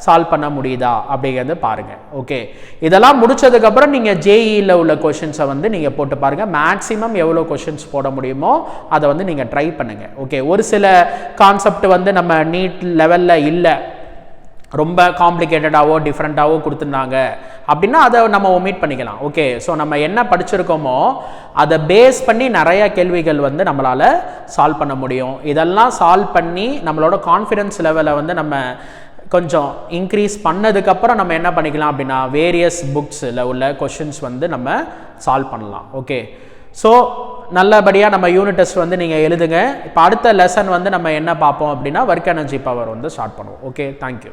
சால்வ் பண்ண முடியுதா அப்படிங்கிறது பாருங்கள். ஓகே, இதெல்லாம் முடிச்சதுக்கப்புறம் நீங்கள் ஜேஇயில் உள்ள கொஷின்ஸை வந்து நீங்கள் போட்டு பாருங்கள். மேக்ஸிமம் எவ்வளோ கொஷின்ஸ் போட முடியுமோ அதை வந்து நீங்கள் ட்ரை பண்ணுங்கள். ஓகே, ஒரு சில கான்செப்ட் வந்து நம்ம நீட் லெவலில் இல்லை, ரொம்ப காம்ப்ளிகேட்டடாவோ டிஃப்ரெண்ட்டாவோ கொடுத்துருந்தாங்க அப்படின்னா அதை நம்ம ஒமிட் பண்ணிக்கலாம். ஓகே, ஸோ நம்ம என்ன படிச்சிருக்கோமோ அதை பேஸ் பண்ணி நிறைய கேள்விகள் வந்து நம்மளால் சால்வ் பண்ண முடியும். இதெல்லாம் சால்வ் பண்ணி நம்மளோட கான்ஃபிடன்ஸ் லெவலை வந்து நம்ம கொஞ்சம் இன்க்ரீஸ் பண்ணதுக்கப்புறம் நம்ம என்ன பண்ணிக்கலாம் அப்படின்னா வேரியஸ் புக்ஸில் உள்ள கொஷின்ஸ் வந்து நம்ம சால்வ் பண்ணலாம். ஓகே, ஸோ நல்லபடியாக நம்ம யூனிட் டெஸ்ட் வந்து நீங்கள் எழுதுங்க. இப்போ அடுத்த லெசன் வந்து நம்ம என்ன பார்ப்போம் அப்படின்னா ஒர்க் எனர்ஜி பவர் வந்து ஸ்டார்ட் பண்ணுவோம். Okay, thank you.